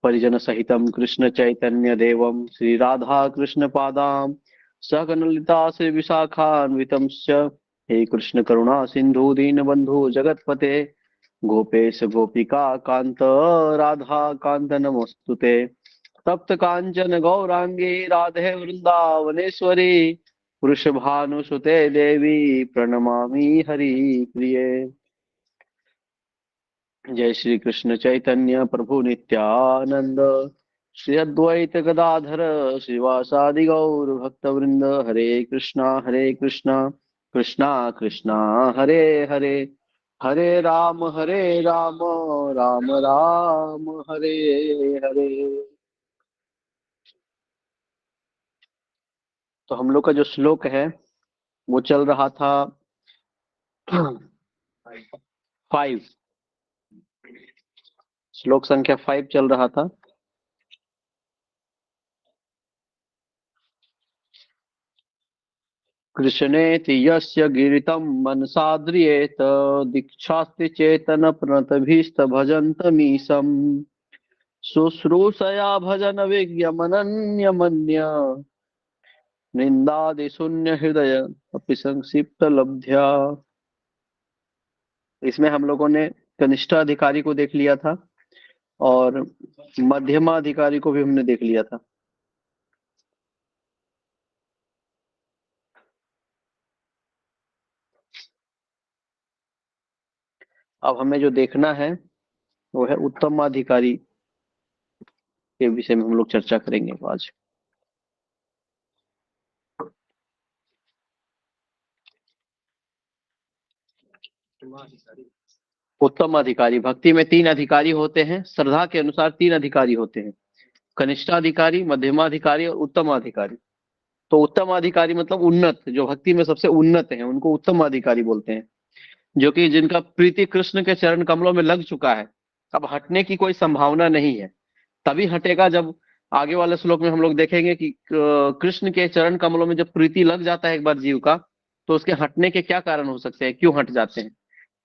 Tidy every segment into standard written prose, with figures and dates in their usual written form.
परिजन सहितम कृष्ण चैतन्य देवम श्री राधा कृष्ण पादाम सहगण ललिता श्री विशाखान्वितम हे कृष्ण करुणा सिंधु दीन बंधु जगतपते गोपेश गोपिका कांत राधा कांत नमोस्तुते तप्त कांचन गौरांगी राधे वृंदावनेश्वरी वृषभानुसुते देवी प्रणमामि हरि प्रिये। जय श्री कृष्ण चैतन्य प्रभु नित्यानंद श्री अद्वैत गदाधर श्रीवासादि गौर भक्तवृंद हरे कृष्णा कृष्णा कृष्णा हरे हरे हरे राम राम राम हरे हरे। तो हम लोग का जो श्लोक है वो चल रहा था 5, श्लोक संख्या 5 चल रहा था। कृष्णेति यस्य गिरितं मनसाद्रियेत दीक्षास्ति चेतन प्रणतभीस्त भजन्तमीशम् शुश्रूषया भजन विज्ञमनन्यमन्य निंदादिशून्य हृदय अपि संक्षिप्त लब्ध्या। इसमें हम लोगों ने कनिष्ठाधिकारी को देख लिया था और मध्यमाधिकारी को भी हमने देख लिया था। अब हमें जो देखना है वो है उत्तमाधिकारी के विषय में हम लोग चर्चा करेंगे आज। उत्तम अधिकारी, भक्ति में 3 अधिकारी होते हैं, श्रद्धा के अनुसार 3 अधिकारी होते हैं, कनिष्ठाधिकारी, मध्यमाधिकारी और उत्तम अधिकारी। तो उत्तम अधिकारी मतलब उन्नत, जो भक्ति में सबसे उन्नत है उनको उत्तम अधिकारी बोलते हैं, जो कि जिनका प्रीति कृष्ण के चरण कमलों में लग चुका है, अब हटने की कोई संभावना नहीं है। तभी हटेगा जब आगे वाले श्लोक में हम लोग देखेंगे कि कृष्ण के चरण कमलों में जब प्रीति लग जाता है एक बार जीव का, तो उसके हटने के क्या कारण हो सकते हैं, क्यों हट जाते हैं।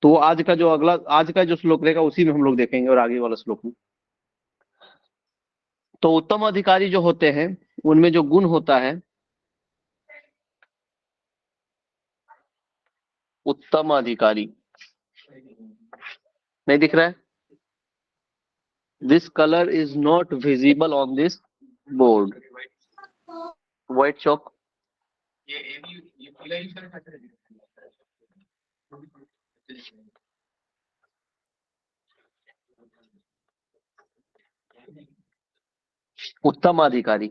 तो वो आज का जो श्लोक रहेगा उसी में हम लोग देखेंगे और आगे वाला श्लोक में। तो उत्तम अधिकारी जो होते हैं उनमें जो गुण होता है, उत्तम अधिकारी नहीं दिख रहा है, this colour is not visible on this board, white chalk. उत्तम अधिकारी,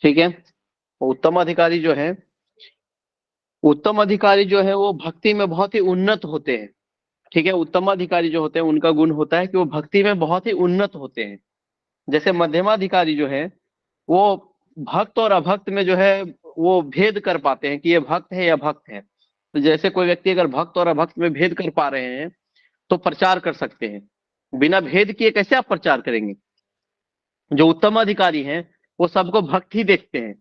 ठीक है। उत्तम अधिकारी जो है, उत्तम अधिकारी जो है वो भक्ति में बहुत ही उन्नत होते हैं, ठीक है। उत्तम अधिकारी जो होते हैं उनका गुण होता है कि वो भक्ति में बहुत ही उन्नत होते हैं। जैसे मध्यमाधिकारी जो है वो भक्त और अभक्त में जो है वो भेद कर पाते हैं कि ये भक्त है या भक्त है। तो जैसे कोई व्यक्ति अगर भक्त और अभक्त में भेद कर पा रहे हैं तो प्रचार कर सकते हैं। बिना भेद किए कैसे आप प्रचार करेंगे। जो उत्तम अधिकारी हैं वो सबको भक्त ही देखते हैं,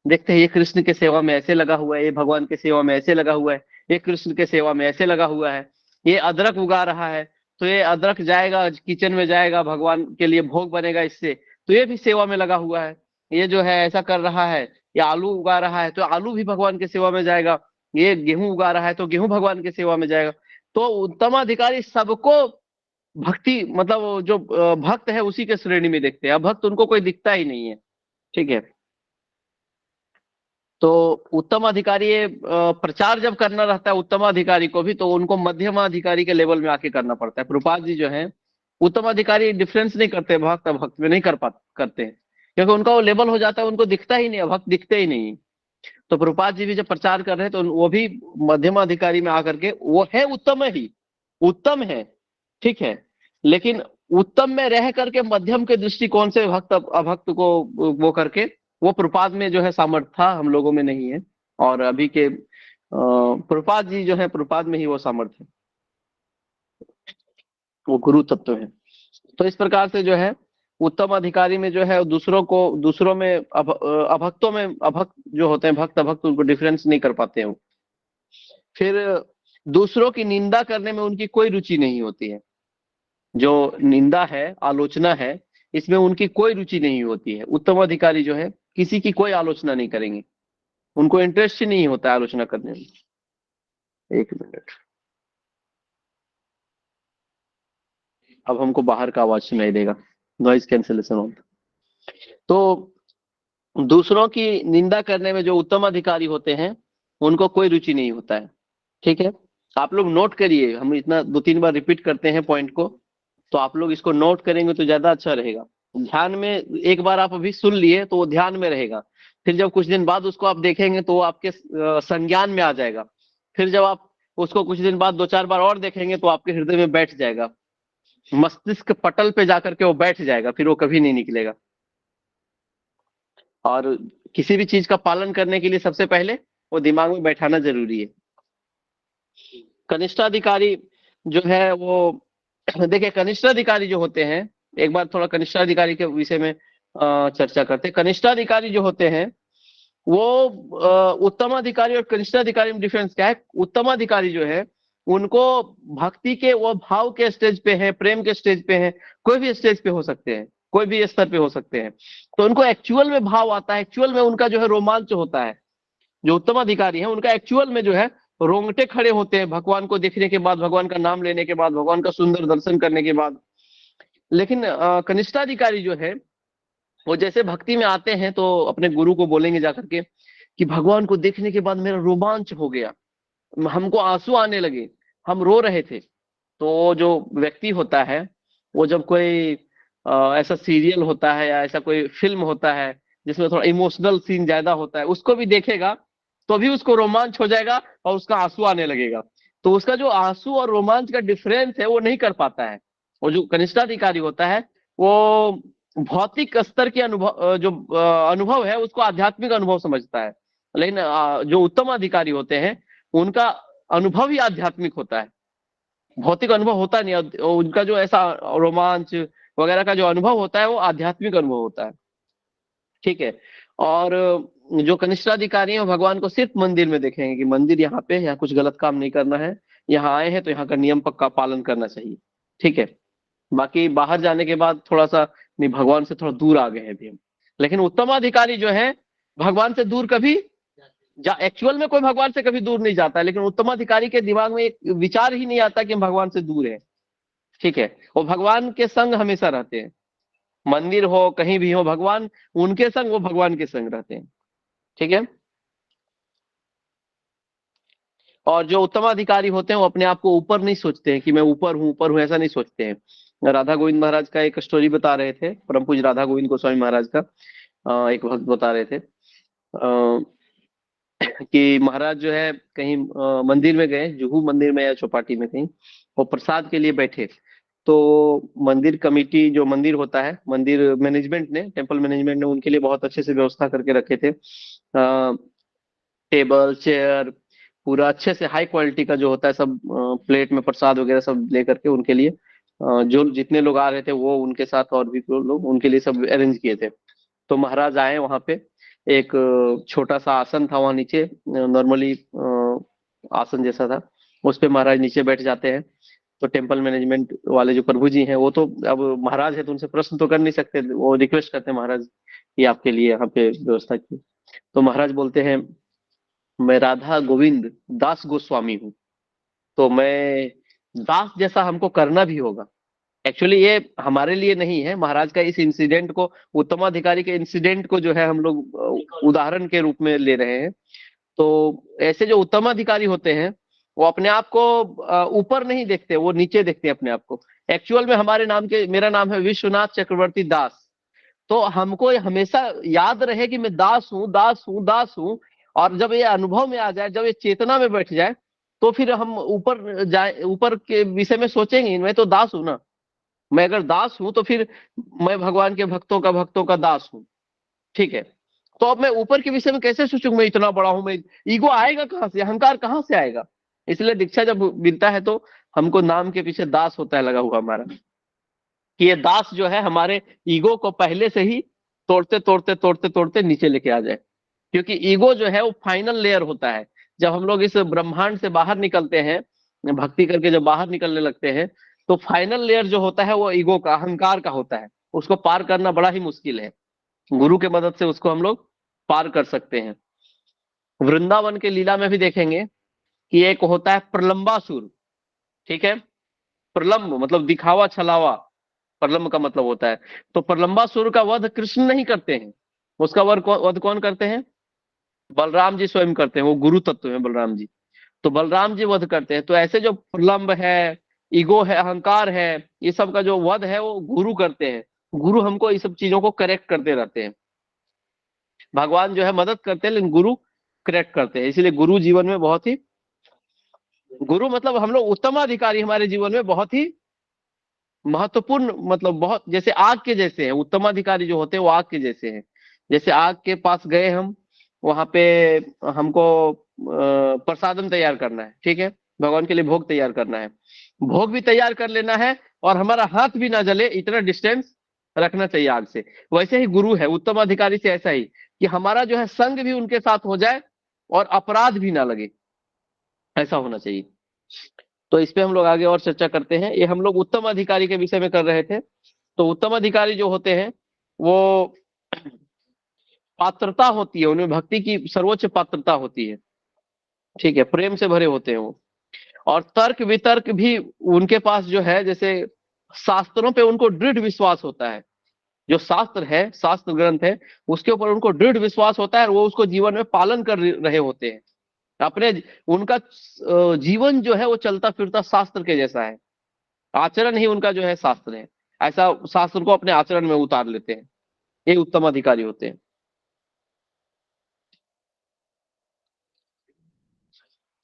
देखते हैं ये कृष्ण के सेवा में ऐसे लगा हुआ है, ये भगवान के सेवा में ऐसे लगा हुआ है, ये कृष्ण के सेवा में ऐसे लगा हुआ है, ये अदरक उगा रहा है तो ये अदरक जाएगा किचन में जाएगा, भगवान के लिए भोग बनेगा इससे, तो ये भी सेवा में लगा हुआ है। ये जो है ऐसा कर रहा है, ये आलू उगा रहा है तो आलू भी भगवान के सेवा में जाएगा, ये गेहूं उगा रहा है तो गेहूं भगवान के सेवा में जाएगा। तो उत्तम अधिकारी सबको भक्ति मतलब वो जो भक्त है उसी के श्रेणी में देखते हैं, भक्त उनको कोई दिखता ही नहीं है, ठीक है। तो उत्तम अधिकारी ये प्रचार जब करना रहता है उत्तम अधिकारी को भी, तो उनको मध्यम अधिकारी के लेवल में आके करना पड़ता है। प्रभुपाद जी जो है उत्तम अधिकारी डिफरेंस नहीं करते, भक्त अभक्त में नहीं करते हैं, क्योंकि उनका वो लेवल हो जाता है, उनको दिखता ही नहीं, अभक्त दिखते ही नहीं। तो प्रभुपाद जी भी जब प्रचार कर रहे हैं तो वो भी मध्यम अधिकारी में आकर के वो है उत्तम ही, उत्तम है, ठीक है। लेकिन उत्तम में रह करके मध्यम के दृष्टिकोण से भक्त अभक्त को वो करके, वो प्रपाद में जो है सामर्थ्य था, हम लोगों में नहीं है। और अभी के प्रपाद जी जो है प्रपाद में ही वो सामर्थ्य है, वो गुरु तत्व है। तो इस प्रकार से जो है उत्तम अधिकारी में जो है दूसरों में अभक्तों में अभक्त जो होते हैं, भक्त अभक्त, उनको डिफरेंस नहीं कर पाते हैं। फिर दूसरों की निंदा करने में उनकी कोई रुचि नहीं होती है, जो निंदा है, आलोचना है, इसमें उनकी कोई रुचि नहीं होती है। उत्तम अधिकारी जो है किसी की कोई आलोचना नहीं करेंगे, उनको इंटरेस्ट ही नहीं होता है आलोचना करने में। एक मिनट, अब हमको बाहर का आवाज सुनाई देगा, नॉइज कैंसिलेशन ऑन। तो दूसरों की निंदा करने में जो उत्तम अधिकारी होते हैं उनको कोई रुचि नहीं होता है। ठीक है, आप लोग नोट करिए, हम इतना 2-3 बार रिपीट करते हैं पॉइंट को, तो आप लोग इसको नोट करेंगे तो ज्यादा अच्छा रहेगा। ध्यान में, एक बार आप अभी सुन लिए तो वो ध्यान में रहेगा, फिर जब कुछ दिन बाद उसको आप देखेंगे तो वो आपके संज्ञान में आ जाएगा। फिर जब आप उसको कुछ दिन बाद 2-4 बार और देखेंगे तो आपके हृदय में बैठ जाएगा, मस्तिष्क पटल पे जाकर के वो बैठ जाएगा, फिर वो कभी नहीं निकलेगा। और किसी भी चीज का पालन करने के लिए सबसे पहले वो दिमाग में बैठाना जरूरी है। कनिष्ठाधिकारी जो है वो देखिए, कनिष्ठाधिकारी जो होते हैं, एक बार थोड़ा कनिष्ठाधिकारी के विषय में चर्चा करते हैं। कनिष्ठाधिकारी जो होते हैं वो उत्तमाधिकारी और कनिष्ठाधिकारी में डिफरेंस क्या है? उत्तमाधिकारी जो है उनको भक्ति के वो भाव के स्टेज पे है, प्रेम के स्टेज पे है, कोई भी स्टेज पे हो सकते हैं, कोई भी स्तर पे हो सकते हैं, तो उनको एक्चुअल में भाव आता है, एक्चुअल में उनका जो है रोमांच होता है। जो उत्तमाधिकारी है उनका एक्चुअल में जो है रोंगटे खड़े होते हैं भगवान को देखने के बाद, भगवान का नाम लेने के बाद, भगवान का सुंदर दर्शन करने के बाद। लेकिन कनिष्ठाधिकारी जो है वो जैसे भक्ति में आते हैं तो अपने गुरु को बोलेंगे जाकर के कि भगवान को देखने के बाद मेरा रोमांच हो गया, हमको आंसू आने लगे, हम रो रहे थे। तो जो व्यक्ति होता है वो जब कोई ऐसा सीरियल होता है या ऐसा कोई फिल्म होता है जिसमें थोड़ा इमोशनल सीन ज्यादा होता है, उसको भी देखेगा तो भी उसको रोमांच हो जाएगा और उसका आंसू आने लगेगा। तो उसका जो आंसू और रोमांच का डिफरेंस है वो नहीं कर पाता है। वो जो कनिष्ठाधिकारी होता है वो भौतिक स्तर के अनुभव, जो अनुभव है उसको आध्यात्मिक अनुभव समझता है। लेकिन जो उत्तम अधिकारी होते हैं उनका अनुभव ही आध्यात्मिक होता है, भौतिक अनुभव होता नहीं। उनका जो ऐसा रोमांच वगैरह का जो अनुभव होता है वो आध्यात्मिक अनुभव होता है। ठीक है। और जो कनिष्ठाधिकारी हैं भगवान को सिर्फ मंदिर में देखेंगे कि मंदिर यहाँ पे, यहाँ कुछ गलत काम नहीं करना है, यहाँ आए हैं तो यहाँ का नियम पक्का पालन करना चाहिए। ठीक है, बाकी बाहर जाने के बाद थोड़ा सा नहीं, भगवान से थोड़ा दूर आ गए हैं अभी हम। लेकिन उत्तमाधिकारी जो है भगवान से दूर कभी एक्चुअल में कोई भगवान से कभी दूर नहीं जाता है, लेकिन उत्तमाधिकारी के दिमाग में एक विचार ही नहीं आता कि हम भगवान से दूर है। ठीक है, वो भगवान के संग हमेशा रहते हैं, मंदिर हो कहीं भी हो, भगवान उनके संग, वो भगवान के संग रहते हैं। ठीक है। और जो उत्तमाधिकारी होते हैं वो अपने आप को ऊपर नहीं सोचते हैं कि मैं ऊपर हूँ, ऊपर हूँ, ऐसा नहीं सोचते हैं। राधा गोविंद महाराज का एक स्टोरी बता रहे थे, परम पूज्य राधा गोविंद गोस्वामी महाराज का एक भक्त बता रहे थे कि महाराज जो है कहीं मंदिर में गए, जुहू मंदिर में या चौपाटी में कहीं, वो प्रसाद के लिए बैठे। तो मंदिर कमेटी, जो मंदिर होता है, मंदिर मैनेजमेंट ने, टेम्पल मैनेजमेंट ने उनके लिए बहुत अच्छे से व्यवस्था करके रखे थे, टेबल चेयर पूरा अच्छे से हाई क्वालिटी का जो होता है सब, प्लेट में प्रसाद वगैरह सब लेकर के उनके लिए, जो जितने लोग आ रहे थे वो उनके साथ और भी लोग उनके लिए सब अरेंज किए थे। तो महाराज आए वहां पे, एक छोटा सा आसन था वहां नीचे, नॉर्मली आसन जैसा था, उस पे महाराज नीचे बैठ जाते हैं। तो टेम्पल मैनेजमेंट वाले जो प्रभु जी हैं वो तो अब महाराज है तो उनसे प्रश्न तो कर नहीं सकते, वो रिक्वेस्ट करते हैं महाराज कि आपके लिए यहाँ पे व्यवस्था की। तो महाराज बोलते हैं मैं राधा गोविंद दास गोस्वामी हूँ, तो मैं दास जैसा हमको करना भी होगा। एक्चुअली ये हमारे लिए नहीं है, महाराज का इस इंसिडेंट को, उत्तमाधिकारी के इंसिडेंट को जो है हम लोग उदाहरण के रूप में ले रहे हैं। तो ऐसे जो उत्तमाधिकारी होते हैं वो अपने आप को ऊपर नहीं देखते, वो नीचे देखते हैं अपने आप को। एक्चुअल में हमारे नाम के, मेरा नाम है विश्वनाथ चक्रवर्ती दास, तो हमको हमेशा याद रहे कि मैं दास हूँ, दास हूँ, दास हूँ। और जब ये अनुभव में आ जाए, जब ये चेतना में बैठ जाए, तो फिर हम ऊपर जाए, ऊपर के विषय में सोचेंगे, मैं तो दास हूं ना। मैं अगर दास हूं तो फिर मैं भगवान के भक्तों का दास हूं। ठीक है, तो अब मैं ऊपर के विषय में कैसे सोचूंगा, मैं इतना बड़ा हूं, मैं, ईगो आएगा कहां से, अहंकार कहां से आएगा। इसलिए दीक्षा जब मिलता है तो हमको नाम के पीछे दास होता है लगा हुआ हमारा, कि ये दास जो है हमारे ईगो को पहले से ही तोड़ते तोड़ते तोड़ते तोड़ते नीचे लेके आ जाए। क्योंकि ईगो जो है वो फाइनल लेयर होता है। जब हम लोग इस ब्रह्मांड से बाहर निकलते हैं, भक्ति करके जब बाहर निकलने लगते हैं, तो फाइनल लेयर जो होता है वो ईगो का, अहंकार का होता है, उसको पार करना बड़ा ही मुश्किल है। गुरु के मदद से उसको हम लोग पार कर सकते हैं। वृंदावन के लीला में भी देखेंगे कि एक होता है प्रलंबासुर, ठीक है। प्रलंब मतलब दिखावा छलावा, प्रलंब का मतलब होता है। तो प्रलंबासुर का वध कृष्ण नहीं करते हैं, उसका वध कौन करते हैं? बलराम जी स्वयं करते हैं, वो गुरु तत्व है बलराम जी। तो बलराम जी वध करते हैं। तो ऐसे जो प्रलंब है, ईगो है, अहंकार है, ये सब का जो वध है वो गुरु करते हैं। गुरु हमको ये सब चीजों को करेक्ट करते रहते हैं। भगवान जो है मदद करते हैं, लेकिन गुरु करेक्ट करते हैं। इसीलिए गुरु जीवन में बहुत ही, गुरु मतलब हम लोग उत्तमाधिकारी हमारे जीवन में बहुत ही महत्वपूर्ण, मतलब बहुत जैसे आग के जैसे हैं। उत्तमाधिकारी जो होते हैं वो आग के जैसे हैं। जैसे आग के पास गए हम, वहां पे हमको प्रसादम तैयार करना है, ठीक है, भगवान के लिए भोग तैयार करना है, भोग भी तैयार कर लेना है और हमारा हाथ भी ना जले, इतना डिस्टेंस रखना चाहिए आग से। वैसे ही गुरु है उत्तमाधिकारी से ऐसा ही, कि हमारा जो है संग भी उनके साथ हो जाए और अपराध भी ना लगे, ऐसा होना चाहिए। तो इस पे हम लोग आगे और चर्चा करते हैं। ये हम लोग उत्तम अधिकारी के विषय में कर रहे थे। तो उत्तम अधिकारी जो होते हैं वो पात्रता होती है, उनमें भक्ति की सर्वोच्च पात्रता होती है, ठीक है, प्रेम से भरे होते हैं वो। और तर्क वितर्क भी उनके पास जो है, जैसे शास्त्रों पे उनको दृढ़ विश्वास होता है। जो शास्त्र है, शास्त्र ग्रंथ है, उसके ऊपर उनको दृढ़ विश्वास होता है और वो उसको जीवन में पालन कर रहे होते हैं अपने। उनका जीवन जो है वो चलता फिरता शास्त्र के जैसा है, आचरण ही उनका जो है शास्त्र है। ऐसा शास्त्र को अपने आचरण में उतार लेते हैं, ये उत्तम अधिकारी होते हैं।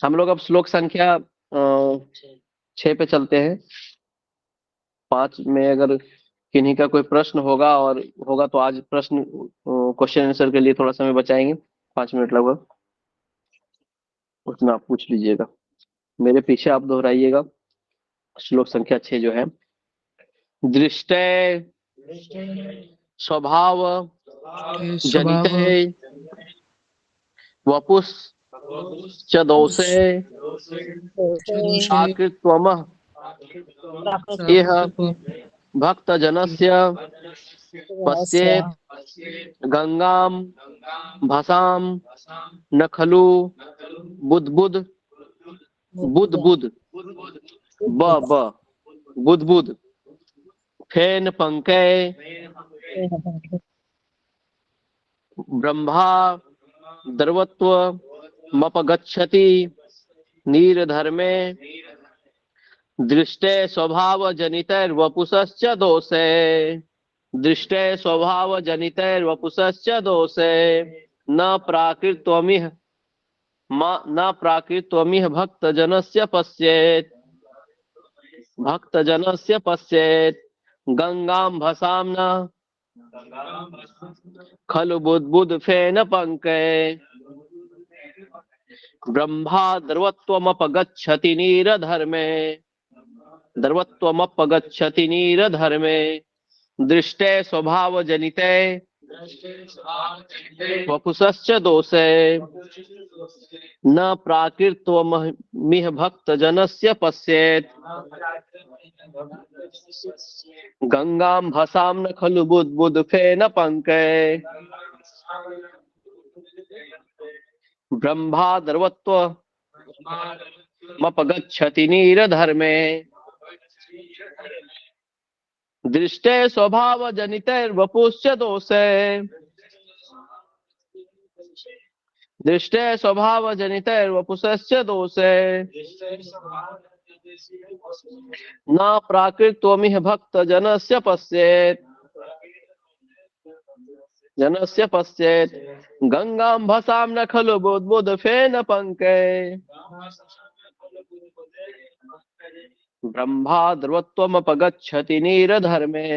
हम लोग अब श्लोक संख्या 6 पे चलते हैं। 5 में अगर किन्हीं का कोई प्रश्न होगा और होगा तो आज प्रश्न क्वेश्चन आंसर के लिए थोड़ा समय बचाएंगे, 5 मिनट लगभग, उतना आप पूछ लीजिएगा, मेरे पीछे आप दोहराइएगा। श्लोक संख्या 6 जो है, दृष्टे स्वभाव जनित स्वभाव वपुस च दोषे प्राकृत्वमः इह भक्तजनस्य पश्येत् गंगाम भसाम न खलु बुद्बुद बुद्बुद ब ब बुद्बुद फेन पंकय ब्रह्मा द्रवत्व मपगच्छति नीरधर्मे दृष्टे स्वभाव जनितैर्वपुषश्च दोषे दृष्टे स्वभाव जनितैर्वपुषश्च दोषे न प्राकृत्वमिह न प्राकृत्वमिह भक्तजनस्य पश्येत् भक्तजनस्य पश्येत् गंगां भसाम न खलु बुद्बुद फेन पंकय ब्रह्मा द्रवत्वमपगच्छति नीरधर्मे द्रवत्वमपगच्छति नीरधर्मे दृष्टे स्वभाव जनिते वपुषश्च दोषे न प्राकृत्वमिह भक्तजनस्य पश्येत् गंगां भसाम न खलु बुद्बुद फेन पंकय ब्रह्मा द्रवत्वमपगच्छति नीरधर्मे दृष्टे स्वभाव जनितैर्वपुश्च दोषे दृष्टे स्वभाव जनितैर्वपुषश्च दोषे न प्राकृत्वमिह भक्त जनस्य पश्येत् जनस्य पश्येत् गंगां भसाम न खलु बुद्बुद फेन पंकय ब्रह्मा द्रवत्वमपगच्छति नीरधर्मे।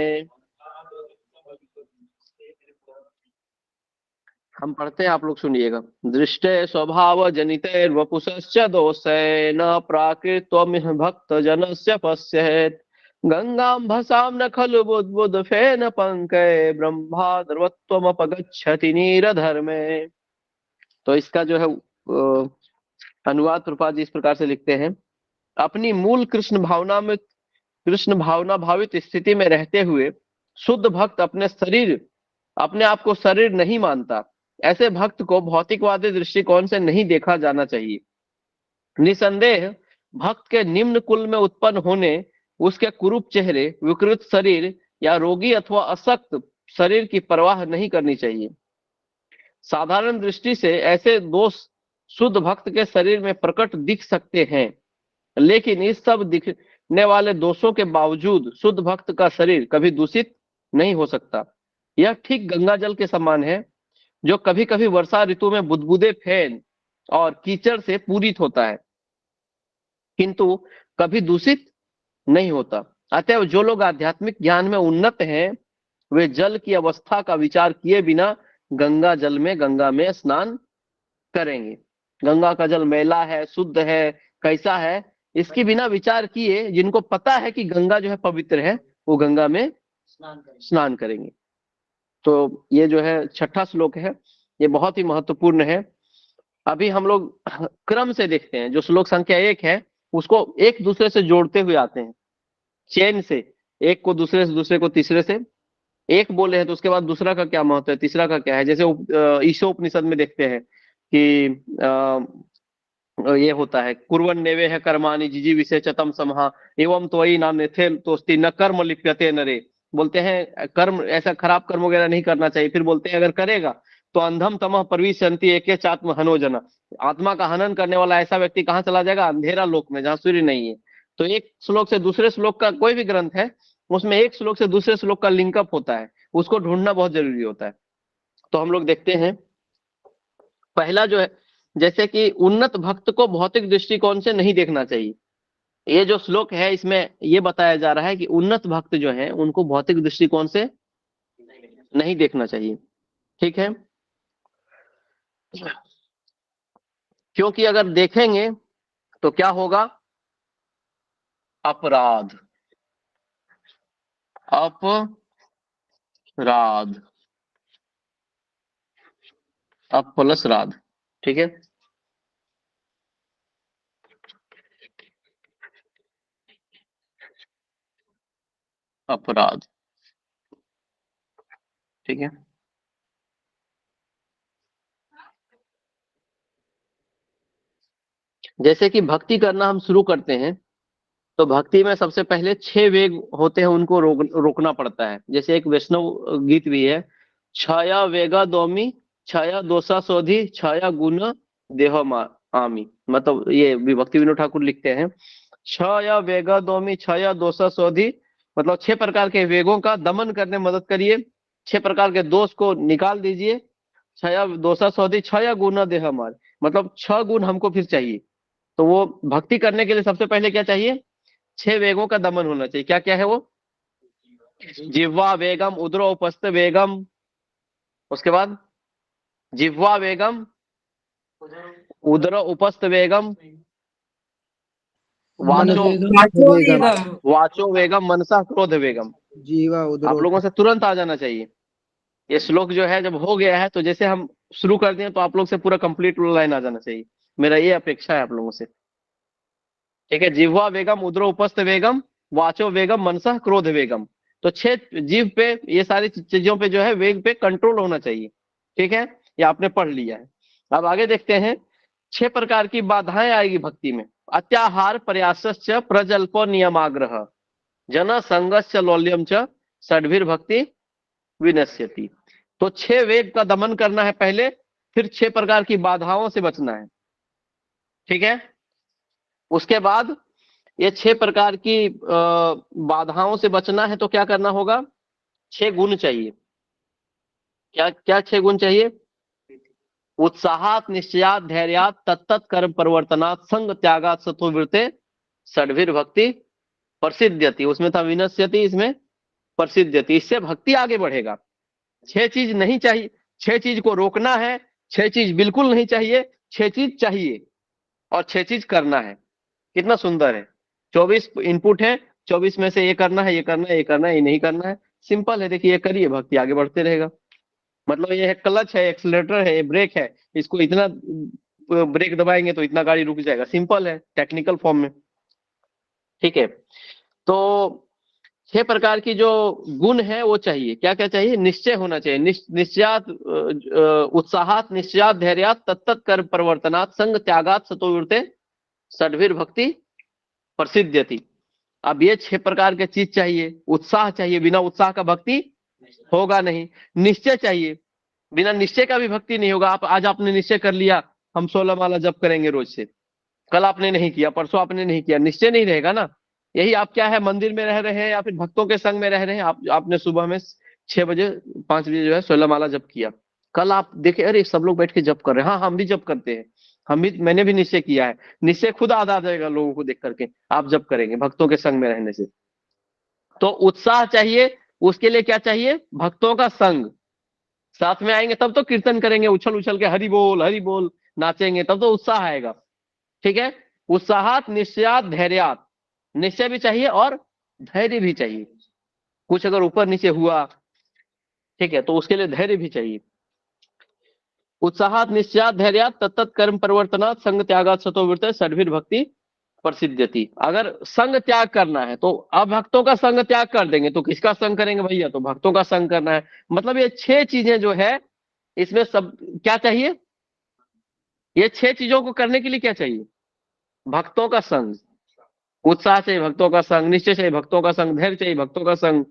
हम पढ़ते हैं, आप लोग सुनिएगा। दृष्टे स्वभाव जनितैर्वपुषश्च दोषे न प्राकृत्वमिह भक्त जनस्य पश्येत् गंगां भसाम न खलु बुद्बुद फेन पंकय ब्रह्मा द्रवत्वमपगच्छति नीरधर्मे। तो इसका जो है अनुवाद प्रभुपाद जी इस प्रकार से लिखते हैं, अपनी मूल कृष्ण भावना में कृष्ण भावना भावित स्थिति में रहते हुए शुद्ध भक्त अपने आप को शरीर नहीं मानता। ऐसे भक्त को भौतिकवादी दृष्टिकोण से नहीं देखा जाना चाहिए। निसंदेह भक्त के निम्न कुल में उत्पन्न होने, उसके कुरूप चेहरे, विकृत शरीर या रोगी अथवा अशक्त शरीर की परवाह नहीं करनी चाहिए। साधारण दृष्टि से ऐसे दोष शुद्ध भक्त के शरीर में प्रकट दिख सकते हैं, लेकिन इस सब दिखने वाले दोषों के बावजूद शुद्ध भक्त का शरीर कभी दूषित नहीं हो सकता। यह ठीक गंगा जल के समान है, जो कभी कभी वर्षा ऋतु में बुदबुदे फैन और कीचड़ से पूरित होता है, किंतु कभी दूषित नहीं होता। अतएव जो लोग आध्यात्मिक ज्ञान में उन्नत हैं, वे जल की अवस्था का विचार किए बिना गंगा में स्नान करेंगे। गंगा का जल मैला है, शुद्ध है, कैसा है, इसके बिना विचार किए, जिनको पता है कि गंगा जो है पवित्र है, वो गंगा में स्नान करेंगे। तो ये जो है 6ठा श्लोक है, ये बहुत ही महत्वपूर्ण है। अभी हम लोग क्रम से देखते हैं। जो श्लोक संख्या 1 है, उसको एक दूसरे से जोड़ते हुए आते हैं, चेन से, एक को दूसरे से, दूसरे को तीसरे से। एक बोले हैं तो उसके बाद दूसरा का क्या महत्व है, तीसरा का क्या है। जैसे ईशोपनिषद में देखते हैं कि ये होता है, कुर्वन् नेवे है कर्माणि जिजी विषय चतम समहा एवं त्वयि नाम नेथे तोस्ति न कर्म लिप्यते नरे। बोलते हैं कर्म, ऐसा खराब कर्म वगैरह नहीं करना चाहिए। फिर बोलते हैं अगर करेगा तो अंधम तमह प्रविशन्ति एके चात्म हनोजना। आत्मा का हनन करने वाला ऐसा व्यक्ति कहाँ चला जाएगा, अंधेरा लोक में, जहाँ सूर्य नहीं है। तो एक श्लोक से दूसरे श्लोक का, कोई भी ग्रंथ है उसमें एक श्लोक से दूसरे श्लोक का लिंकअप होता है, उसको ढूंढना बहुत जरूरी होता है। तो हम लोग देखते हैं, पहला जो है, जैसे कि उन्नत भक्त को भौतिक दृष्टिकोण से नहीं देखना चाहिए। ये जो श्लोक है, इसमें ये बताया जा रहा है कि उन्नत भक्त जो है उनको भौतिक दृष्टिकोण से नहीं देखना चाहिए। ठीक है, क्योंकि अगर देखेंगे तो क्या होगा, अपराध, अपराध, अप प्लस राध। ठीक है, अपराध। ठीक है, जैसे कि भक्ति करना हम शुरू करते हैं, तो भक्ति में सबसे पहले 6 वेग होते हैं, उनको रोकना पड़ता है। जैसे एक वैष्णव गीत भी है, छाया वेगा दोमी छाया दोषा सोधी छाया गुण देह आमी। मतलब ये भी भक्ति विनोद ठाकुर लिखते हैं, छाया वेगा दोमी छाया दोषा सोधी, मतलब 6 प्रकार के वेगों का दमन करने में मदद करिए, 6 प्रकार के दोष को निकाल दीजिए। छाया दोषा सोधी छाया गुण देह मार, मतलब 6 गुण हमको फिर चाहिए। तो वो भक्ति करने के लिए सबसे पहले क्या चाहिए, 6 वेगों का दमन होना चाहिए। क्या क्या है वो, जिह्वा वेगम, उदरो उपस्थ वेगम, उसके बाद जिह्वा वेगम, उदरो उपस्थ वेगम, वाचो वेगम, मनसा क्रोध वेगम। जीवा आप लोगों से तुरंत आ जाना चाहिए। ये श्लोक जो है जब हो गया है, तो जैसे हम शुरू कर दिए तो आप लोग से पूरा कंप्लीट लाइन आ जाना चाहिए, मेरा ये अपेक्षा है आप लोगों से। ठीक है, जिह्वा वेगम, उदरो उपस्थ वेगम, वाचो वेगम, मनसा क्रोध वेगम। तो 6 जीव पे, ये सारी चीजों पे जो है वेग पे कंट्रोल होना चाहिए। ठीक है, ये आपने पढ़ लिया है। अब आगे देखते हैं, 6 प्रकार की बाधाएं आएगी भक्ति में। अत्याहार प्रयासश्च प्रजल्पो नियमाग्रह जन संगश्च लौल्यम च षड्भिर भक्ति विनश्यति। तो 6 वेग का दमन करना है पहले, फिर 6 प्रकार की बाधाओं से बचना है। ठीक है, उसके बाद ये 6 प्रकार की बाधाओं से बचना है तो क्या करना होगा, 6 गुण चाहिए। क्या क्या 6 गुण चाहिए, उत्साहात, निश्चयात, धैर्यात, तत्त कर्म परिवर्तनात्, संग त्यागात, सत्ववृत्ते, षड्भिर भक्ति प्रसिद्ध्यति। उसमें था विनश्यति, इसमें प्रसिद्ध्यति। इससे भक्ति आगे बढ़ेगा। 6 चीज नहीं चाहिए, 6 चीज को रोकना है, 6 चीज बिल्कुल नहीं चाहिए, 6 चीज चाहिए और 6 चीज करना है। कितना सुंदर है, 24 इनपुट है, 24 में से ये करना है, ये करना है, ये करना है, ये नहीं करना है। सिंपल है, देखिए ये करिए, भक्ति आगे बढ़ते रहेगा। मतलब ये है क्लच है, एक्सीलरेटर है, ब्रेक है, इसको इतना ब्रेक दबाएंगे तो इतना गाड़ी रुक जाएगा। सिंपल है, टेक्निकल फॉर्म में। ठीक है, तो 6 प्रकार की जो गुण है वो चाहिए, क्या क्या चाहिए? निश्चय होना चाहिए, निश्चयात, उत्साहात, निश्चयात, धैर्यात, तत्त कर्म प्रवर्तनात्, संग त्यागात, सतोवृत्ते, षड्भिर भक्ति प्रसिद्ध्यति। अब ये 6 प्रकार के चीज चाहिए। उत्साह चाहिए, बिना उत्साह का भक्ति होगा नहीं। निश्चय चाहिए, बिना निश्चय का भी भक्ति नहीं होगा। आप आज आपने निश्चय कर लिया हम 16 माला जप करेंगे रोज से, कल आपने नहीं किया, परसों आपने नहीं किया, निश्चय नहीं रहेगा ना। यही आप क्या है, मंदिर में रह रहे हैं या फिर भक्तों के संग में रह रहे हैं, आपने सुबह में 6 बजे 5 बजे जो है 16 माला जप किया, कल आप देखे अरे सब लोग बैठ के जप कर रहे हैं, हाँ हम भी जप करते हैं, मैंने भी निश्चय किया है। निश्चय खुद आ जाएगा लोगों को देख करके, आप जप करेंगे भक्तों के संग में रहने से। तो उत्साह चाहिए, उसके लिए क्या चाहिए? भक्तों का संग। साथ में आएंगे तब तो कीर्तन करेंगे, उछल उछल के हरि बोल नाचेंगे, तब तो उत्साह आएगा। ठीक है, उत्साहात, निश्चयात, धैर्यात, निश्चय भी चाहिए और धैर्य भी चाहिए। कुछ अगर ऊपर नीचे हुआ, ठीक है, तो उसके लिए धैर्य भी चाहिए। उत्साहात, निश्चयात, धैर्यात, तत्त कर्म प्रवर्तनात्, संग त्यागात, सतोवृत्ते, षड्भिर भक्ति प्रसिद्ध्यति। अगर संग त्याग करना है तो अब भक्तों का संग त्याग कर देंगे तो किसका संग करेंगे भैया? तो भक्तों का संग करना है। मतलब ये 6 चीजें जो है, इसमें सब क्या चाहिए? ये 6 चीजों को करने के लिए क्या चाहिए? भक्तों का संग। उत्साह चाहिए, भक्तों का संग, निश्चय चाहिए, भक्तों का संग, धैर्य चाहिए, भक्तों का संग।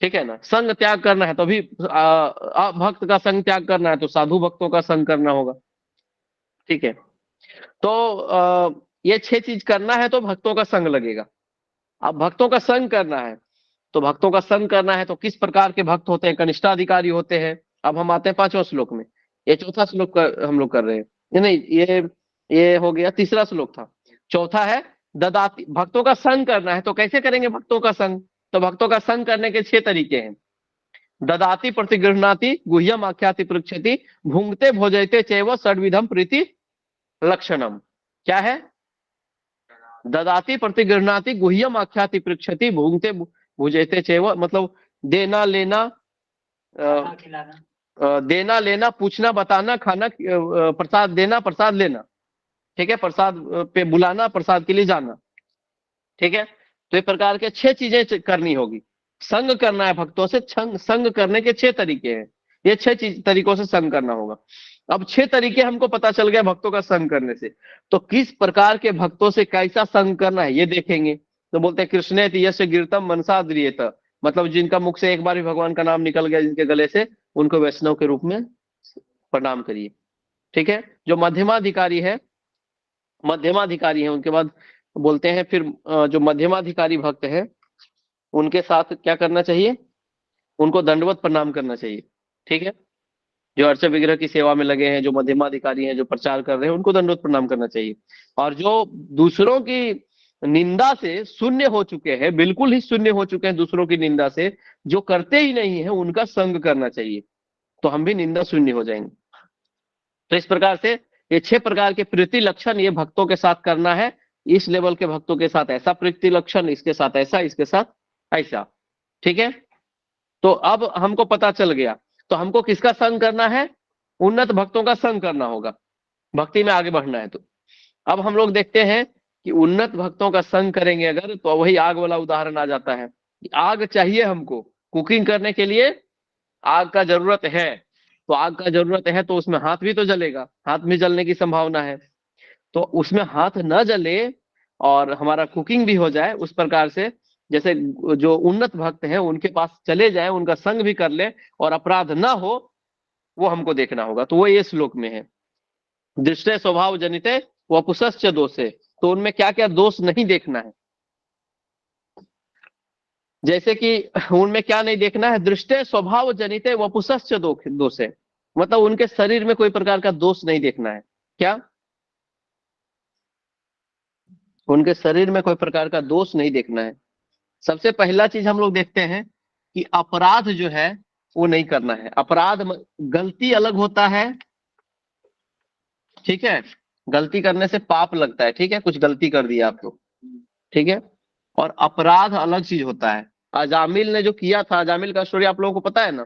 ठीक है ना, संग त्याग करना है तो अभी भक्त का संग त्याग करना है तो साधु भक्तों का संग करना होगा। ठीक है, तो ये 6 चीज करना है तो भक्तों का संग लगेगा। अब भक्तों का संग करना है तो भक्तों का संग करना है तो किस प्रकार के भक्त होते हैं? कनिष्ठाधिकारी होते हैं। अब हम आते हैं 5वां श्लोक में, ये चौथा श्लोक हम लोग कर रहे हैं, नहीं ये हो गया, तीसरा श्लोक था। चौथा है ददाति, भक्तों का संग करना है तो कैसे करेंगे भक्तों का संग? तो भक्तों का संग करने के 6 तरीके हैं। ददाति प्रतिगृह्णाति, गुह्यम आख्याति पृच्छति, भुंगते भोजयते चैव, षड्विधम प्रीति लक्षणम। क्या है? ददाति प्रतिगृह्णाति, गुह्यम आख्याति पृच्छति, भुंगते भुजयते चैव, मतलब देना लेना, देना लेना, पूछना बताना, खाना, प्रसाद देना, प्रसाद लेना। ठीक है, प्रसाद पे बुलाना, प्रसाद के लिए जाना। ठीक है, तो ये प्रकार के 6 चीजें करनी होगी। संग करना है भक्तों से, संग करने के 6 तरीके हैं। ये 6 तरीकों से संग करना होगा। अब 6 तरीके हमको पता चल गया भक्तों का संग करने से, तो किस प्रकार के भक्तों से कैसा संग करना है ये देखेंगे। तो बोलते हैं कृष्णेत यस्य गिरतम मनसा द्रियेत, मतलब जिनका मुख से एक बार भी भगवान का नाम निकल गया जिनके गले से, उनको वैष्णव के रूप में प्रणाम करिए। ठीक है, जो मध्यमाधिकारी है उनके बाद बोलते हैं फिर जो मध्यमाधिकारी भक्त है उनके साथ क्या करना चाहिए? उनको दंडवत प्रणाम करना चाहिए। ठीक है, जो अर्चक विग्रह की सेवा में लगे हैं, जो मध्यमाधिकारी हैं, जो प्रचार कर रहे हैं, उनको दंडवत प्रणाम करना चाहिए। और जो दूसरों की निंदा से शून्य हो चुके हैं, बिल्कुल ही शून्य हो चुके हैं दूसरों की निंदा से, जो करते ही नहीं है, उनका संग करना चाहिए, तो हम भी निंदा शून्य हो जाएंगे। तो इस प्रकार से ये 6 प्रकार के प्रीति लक्षण ये भक्तों के साथ करना है। इस लेवल के भक्तों के साथ ऐसा प्रीति लक्षण, इसके साथ ऐसा, इसके साथ ऐसा। ठीक है, तो अब हमको पता चल गया, तो हमको किसका संग करना है? उन्नत भक्तों का संग करना होगा, भक्ति में आगे बढ़ना है। तो अब हम लोग देखते हैं कि उन्नत भक्तों का संग करेंगे अगर, तो वही आग वाला उदाहरण आ जाता है। आग चाहिए हमको कुकिंग करने के लिए, आग का जरूरत है, तो आग का जरूरत है तो उसमें हाथ भी तो जलेगा, हाथ में जलने की संभावना है। तो उसमें हाथ न जले और हमारा कुकिंग भी हो जाए, उस प्रकार से जैसे जो उन्नत भक्त हैं उनके पास चले जाए, उनका संग भी कर ले और अपराध ना हो, वो हमको देखना होगा। तो वो ये श्लोक में है, दृष्टे स्वभाव जनिते वपुषश्च दोषे, तो उनमें क्या क्या दोष नहीं देखना है। जैसे कि उनमें क्या नहीं देखना है? दृष्टे स्वभाव जनिते वपुषश्च दोषे, मतलब उनके शरीर में कोई प्रकार का दोष नहीं देखना है। क्या? उनके शरीर में कोई प्रकार का दोष नहीं देखना है। सबसे पहला चीज हम लोग देखते हैं कि अपराध जो है वो नहीं करना है। अपराध गलती अलग होता है, ठीक है, गलती करने से पाप लगता है, ठीक है, कुछ गलती कर दिया आप लोग, ठीक है, और अपराध अलग चीज होता है। अजामिल ने जो किया था, अजामिल का स्टोरी आप लोगों को पता है ना?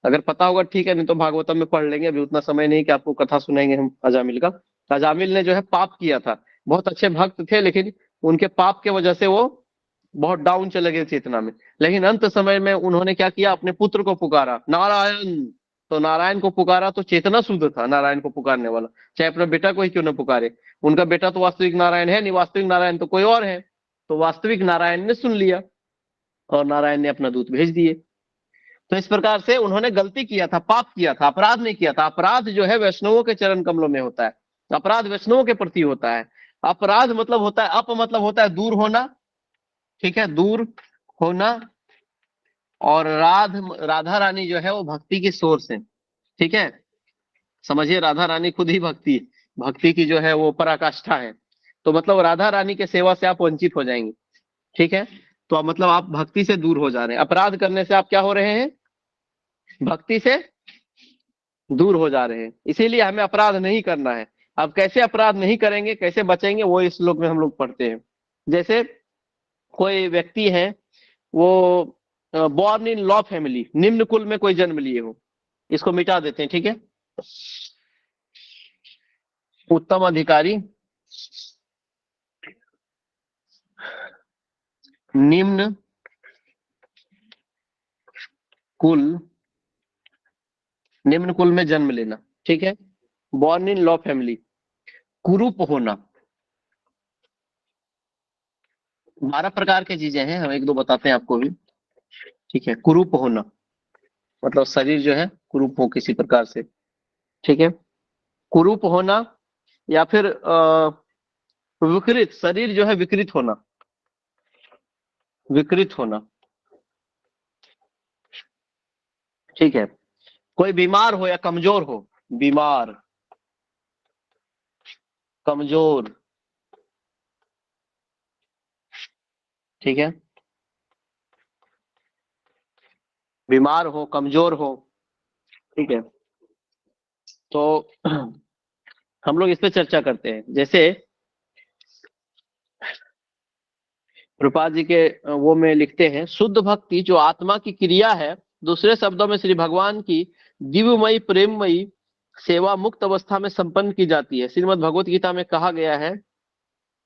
अगर पता होगा ठीक है, नहीं तो भागवतम में पढ़ लेंगे, अभी उतना समय नहीं कि आपको कथा सुनाएंगे हम अजामिल का। अजामिल ने जो है पाप किया था, बहुत अच्छे भक्त थे लेकिन उनके पाप के वजह से वो बहुत डाउन चले गए चेतना में। लेकिन अंत समय में उन्होंने क्या किया, अपने पुत्र को पुकारा, नारायण। तो नारायण को पुकारा तो चेतना शुद्ध था नारायण को पुकारने वाला, चाहे अपने बेटा को ही क्यों न पुकारे। उनका बेटा तो वास्तविक नारायण है नहीं, वास्तविक नारायण तो कोई और है। तो वास्तविक नारायण ने सुन लिया और नारायण ने अपना दूत भेज दिए। तो इस प्रकार से उन्होंने गलती किया था, पाप किया था, अपराध नहीं किया था। अपराध जो है वैष्णवों के चरण कमलों में होता है, अपराध वैष्णवों के प्रति होता है। अपराध मतलब होता है, अप मतलब होता है दूर होना, ठीक है, दूर होना। और राधा रानी जो है वो भक्ति की सोर्स है, ठीक है। समझिए, राधा रानी खुद ही भक्ति, भक्ति की जो है वो पराकाष्ठा है। तो मतलब राधा रानी के सेवा से आप वंचित हो जाएंगे, ठीक है। तो अब मतलब आप भक्ति से दूर हो जा रहे हैं, अपराध करने से आप क्या हो रहे हैं, भक्ति से दूर हो जा रहे हैं। इसीलिए हमें अपराध नहीं करना है। अब कैसे अपराध नहीं करेंगे, कैसे बचेंगे, वो इस श्लोक में हम लोग पढ़ते हैं। जैसे कोई व्यक्ति है, वो बॉर्न इन लॉ फैमिली, निम्न कुल में कोई जन्म लिए हो, इसको मिटा देते हैं, ठीक है। उत्तम अधिकारी निम्न कुल, निम्न कुल में जन्म लेना, ठीक है। बॉर्न इन लॉ फैमिली, कुरूप होना। 12 प्रकार की चीजें हैं, हम एक दो बताते हैं आपको भी, ठीक है। कुरूप होना मतलब शरीर जो है कुरूप हो किसी प्रकार से, ठीक है। कुरूप होना, या फिर विकृत, शरीर जो है विकृत होना, विकृत होना, ठीक है। कोई बीमार हो या कमजोर हो, बीमार, कमजोर, ठीक है। बीमार हो, कमजोर हो, ठीक है। तो हम लोग इस पे चर्चा करते हैं। जैसे प्रभुपाद जी के वो में लिखते हैं, शुद्ध भक्ति जो आत्मा की क्रिया है, दूसरे शब्दों में श्री भगवान की दिव्यमयी प्रेममयी सेवा मुक्त अवस्था में संपन्न की जाती है। श्रीमद् भगवत गीता में कहा गया है,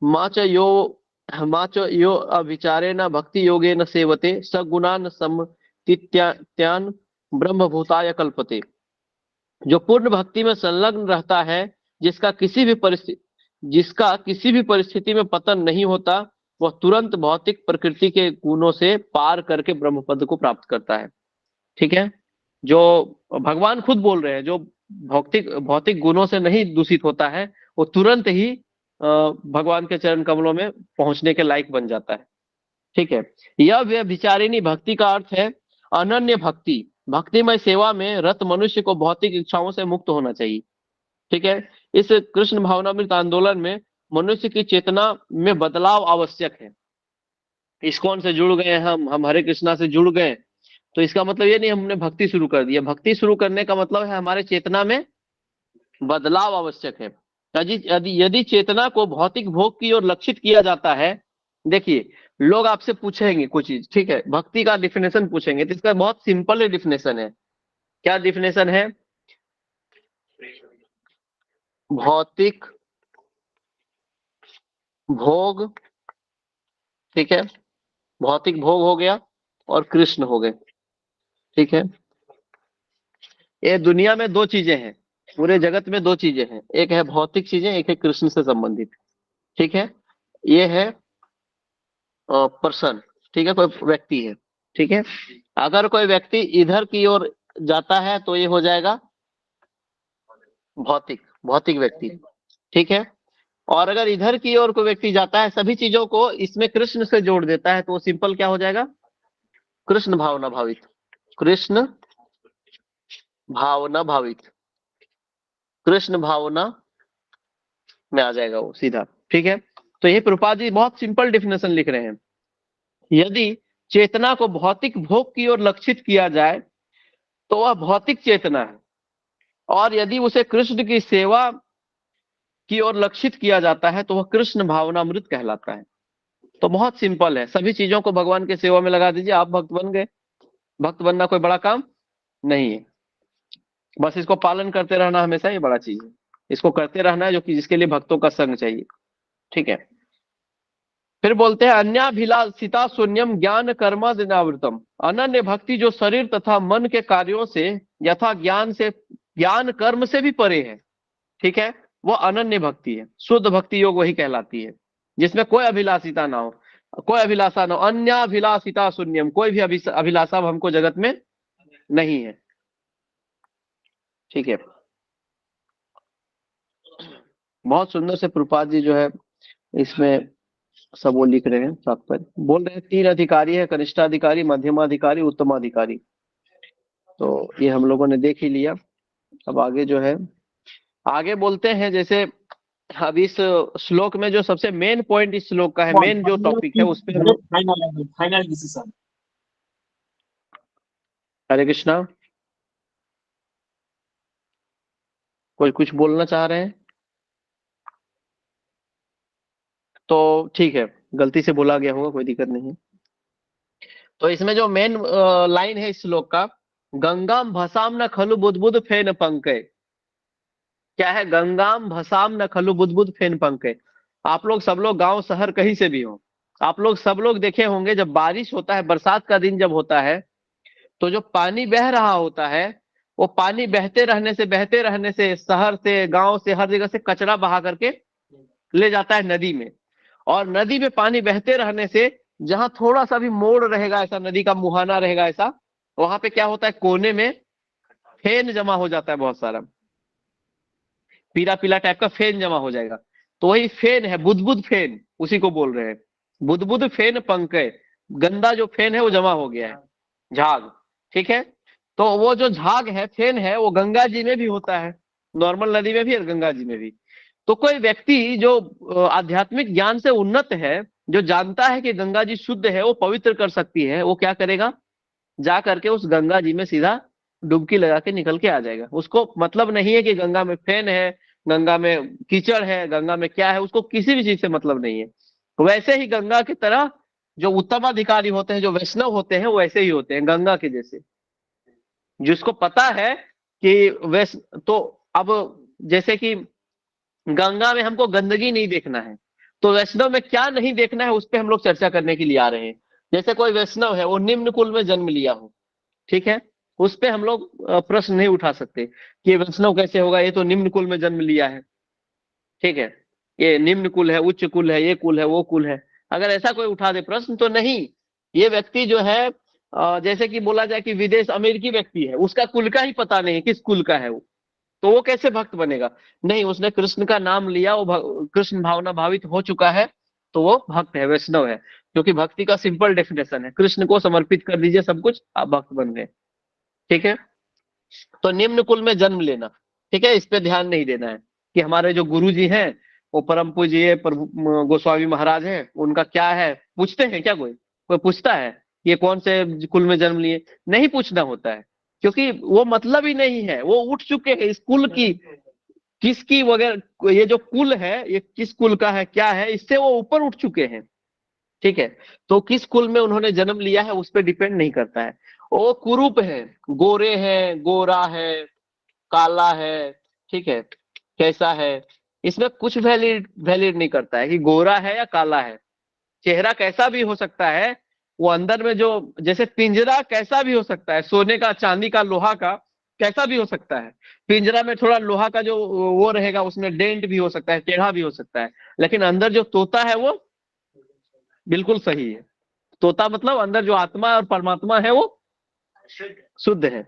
माच यो माच यो अविचारे न भक्ति योगे न सेवते सगुणान समतीत्यान ब्रह्म भूताय कल्पते। जो पूर्ण भक्ति में संलग्न रहता है, जिसका किसी भी परिस्थिति में पतन नहीं होता, वह तुरंत भौतिक प्रकृति के गुणों से पार करके ब्रह्म पद को प्राप्त करता है, ठीक है। जो भगवान खुद बोल रहे हैं, जो भौतिक भौतिक गुणों से नहीं दूषित होता है, वो तुरंत ही भगवान के चरण कमलों में पहुंचने के लायक बन जाता है, ठीक है। यह व्यभिचारिणी भक्ति का अर्थ है अनन्य भक्ति। भक्तिमय सेवा में रत मनुष्य को भौतिक इच्छाओं से मुक्त होना चाहिए, ठीक है। इस कृष्ण भावनामृत आंदोलन में मनुष्य की चेतना में बदलाव आवश्यक है। इस्कॉन से जुड़ गए हम हरे कृष्णा से जुड़ गए, तो इसका मतलब ये नहीं हमने भक्ति शुरू कर दी है। भक्ति शुरू करने का मतलब है हमारे चेतना में बदलाव आवश्यक है। यदि यदि यदि चेतना को भौतिक भोग की ओर लक्षित किया जाता है, देखिए, लोग आपसे पूछेंगे कुछ चीज, ठीक है, भक्ति का डिफिनेशन पूछेंगे, तो इसका बहुत सिंपल डिफिनेशन है। क्या डिफिनेशन है, भौतिक भोग, ठीक है, भौतिक भोग हो गया और कृष्ण हो गए, ठीक है। ये दुनिया में दो चीजें हैं, पूरे जगत में दो चीजें हैं, एक है भौतिक चीजें, एक है कृष्ण से संबंधित, ठीक है। ये है पर्सन, ठीक है, कोई व्यक्ति है, ठीक है। अगर कोई व्यक्ति इधर की ओर जाता है तो ये हो जाएगा भौतिक, भौतिक व्यक्ति, ठीक है। और अगर इधर की ओर कोई व्यक्ति जाता है, सभी चीजों को इसमें कृष्ण से जोड़ देता है, तो वो सिंपल क्या हो जाएगा, कृष्ण भावना भावित, कृष्ण भावना भावित, कृष्ण भावना में आ जाएगा वो सीधा, ठीक है। तो ये प्रभुपाद जी बहुत सिंपल डिफिनेशन लिख रहे हैं। यदि चेतना को भौतिक भोग की ओर लक्षित किया जाए तो वह भौतिक चेतना है, और यदि उसे कृष्ण की सेवा की ओर लक्षित किया जाता है तो वह कृष्ण भावनामृत कहलाता है। तो बहुत सिंपल है, सभी चीजों को भगवान की सेवा में लगा दीजिए, आप भक्त बन गए। भक्त बनना कोई बड़ा काम नहीं है, बस इसको पालन करते रहना हमेशा ये बड़ा चीज है। इसको करते रहना है, जो कि जिसके लिए भक्तों का संग चाहिए, ठीक है। फिर बोलते हैं अन्याभिलाषिता शून्यम ज्ञान कर्मादिनावृतम, अनन्य भक्ति जो शरीर तथा मन के कार्यों से यथा ज्ञान कर्म से भी परे है, ठीक है, वो अनन्य भक्ति है। शुद्ध भक्ति योग वही कहलाती है जिसमें कोई अभिलाषिता ना हो, कोई अभिलाषा ना हो। अन्याभिलाषिता शून्यम, कोई भी अभिलाषा हमको जगत में नहीं है, ठीक है। बहुत सुंदर से प्रभुपाद जी जो है इसमें सब वो लिख रहे हैं, तात्पर्य बोल रहे हैं। 3 अधिकारी है, कनिष्ठाधिकारी, मध्यमाधिकारी, उत्तमाधिकारी। तो ये हम लोगों ने देख ही लिया। अब आगे जो है, आगे बोलते हैं जैसे अब इस श्लोक में जो सबसे मेन पॉइंट इस श्लोक का है, मेन जो टॉपिक है उस पे हम लोग फाइनल डिसीजन। हरे कृष्णा, कोई कुछ बोलना चाह रहे हैं तो ठीक है, गलती से बोला गया होगा, कोई दिक्कत नहीं है। तो इसमें जो मेन लाइन है इस श्लोक का, गंगाम भसाम न खलु बुदबुद फेन पंकय। क्या है? गंगाम भसाम न खलु बुदबुद फेन पंकय। आप लोग सब लोग गांव शहर कहीं से भी हो, आप लोग सब लोग देखे होंगे जब बारिश होता है, बरसात का दिन जब होता है, तो जो पानी बह रहा होता है, वो पानी बहते रहने से शहर से गांव से हर जगह से कचरा बहा करके ले जाता है नदी में। और नदी में पानी बहते रहने से जहां थोड़ा सा भी मोड़ रहेगा, ऐसा नदी का मुहाना रहेगा ऐसा, वहां पे क्या होता है, कोने में फेन जमा हो जाता है, बहुत सारा पीला पीला टाइप का फेन जमा हो जाएगा। तो वही फेन है, बुदबुद फेन, उसी को बोल रहे हैं। बुदबुद फेन पंकय, गंदा जो फेन है वो जमा हो गया है, झाग, ठीक है। तो वो जो झाग है, फेन है, वो गंगा जी में भी होता है, नॉर्मल नदी में भी और गंगा जी में भी। तो कोई व्यक्ति जो आध्यात्मिक ज्ञान से उन्नत है, जो जानता है कि गंगा जी शुद्ध है, वो पवित्र कर सकती है, वो क्या करेगा, जा करके उस गंगा जी में सीधा डुबकी लगा के निकल के आ जाएगा। उसको मतलब नहीं है कि गंगा में फेन है, गंगा में कीचड़ है, गंगा में क्या है, उसको किसी भी चीज से मतलब नहीं है। वैसे ही गंगा की तरह जो उत्तमाधिकारी होते हैं, जो वैष्णव होते हैं, वो वैसे ही होते हैं गंगा के जैसे, जिसको पता है कि वैष्णव तो अब जैसे कि गंगा में हमको गंदगी नहीं देखना है, तो वैष्णव में क्या नहीं देखना है, उस पर हम लोग चर्चा करने के लिए आ रहे हैं। जैसे कोई वैष्णव है, वो निम्न कुल में जन्म लिया हो, ठीक है, उस पे हम लोग प्रश्न नहीं उठा सकते कि वैष्णव कैसे होगा, ये तो निम्न कुल में जन्म लिया है, ठीक है, ये निम्न कुल है, उच्च कुल है, ये कुल है, वो कुल है। अगर ऐसा कोई उठा दे प्रश्न, तो नहीं, ये व्यक्ति जो है जैसे कि बोला जाए कि विदेश अमेरिकी व्यक्ति है, उसका कुल का ही पता नहीं किस कुल का है वो, तो वो कैसे भक्त बनेगा? नहीं, उसने कृष्ण का नाम लिया, वो कृष्ण भावना भावित हो चुका है, तो वो भक्त है, वैष्णव है। क्योंकि भक्ति का सिंपल डेफिनेशन है, कृष्ण को समर्पित कर दीजिए सब कुछ, आप भक्त बन गए, ठीक है। तो निम्न कुल में जन्म लेना, ठीक है, इस पे ध्यान नहीं देना है कि हमारे जो गुरु जी हैं वो परम पूज्य प्रभु गोस्वामी महाराज हैं, उनका क्या है, पूछते हैं क्या? कोई पूछता है ये कौन से कुल में जन्म लिए? नहीं पूछना होता है, क्योंकि वो मतलब ही नहीं है, वो उठ चुके हैं इस कुल की, किसकी वगैरह, ये जो कुल है ये किस कुल का है, क्या है, इससे वो ऊपर उठ चुके हैं, ठीक है। तो किस कुल में उन्होंने जन्म लिया है उस पर डिपेंड नहीं करता है। वो कुरूप है, गोरे हैं, गोरा है, काला है, ठीक है, कैसा है, इसमें कुछ वैलिड वैलिड नहीं करता है कि गोरा है या काला है। चेहरा कैसा भी हो सकता है, वो अंदर में जो, जैसे पिंजरा कैसा भी हो सकता है, सोने का, चांदी का, लोहा का, कैसा भी हो सकता है। पिंजरा में थोड़ा लोहा का जो वो रहेगा, उसमें डेंट भी हो सकता है, टेढ़ा भी हो सकता है, लेकिन अंदर जो तोता है वो बिल्कुल सही है। तोता मतलब अंदर जो आत्मा और परमात्मा है वो शुद्ध है,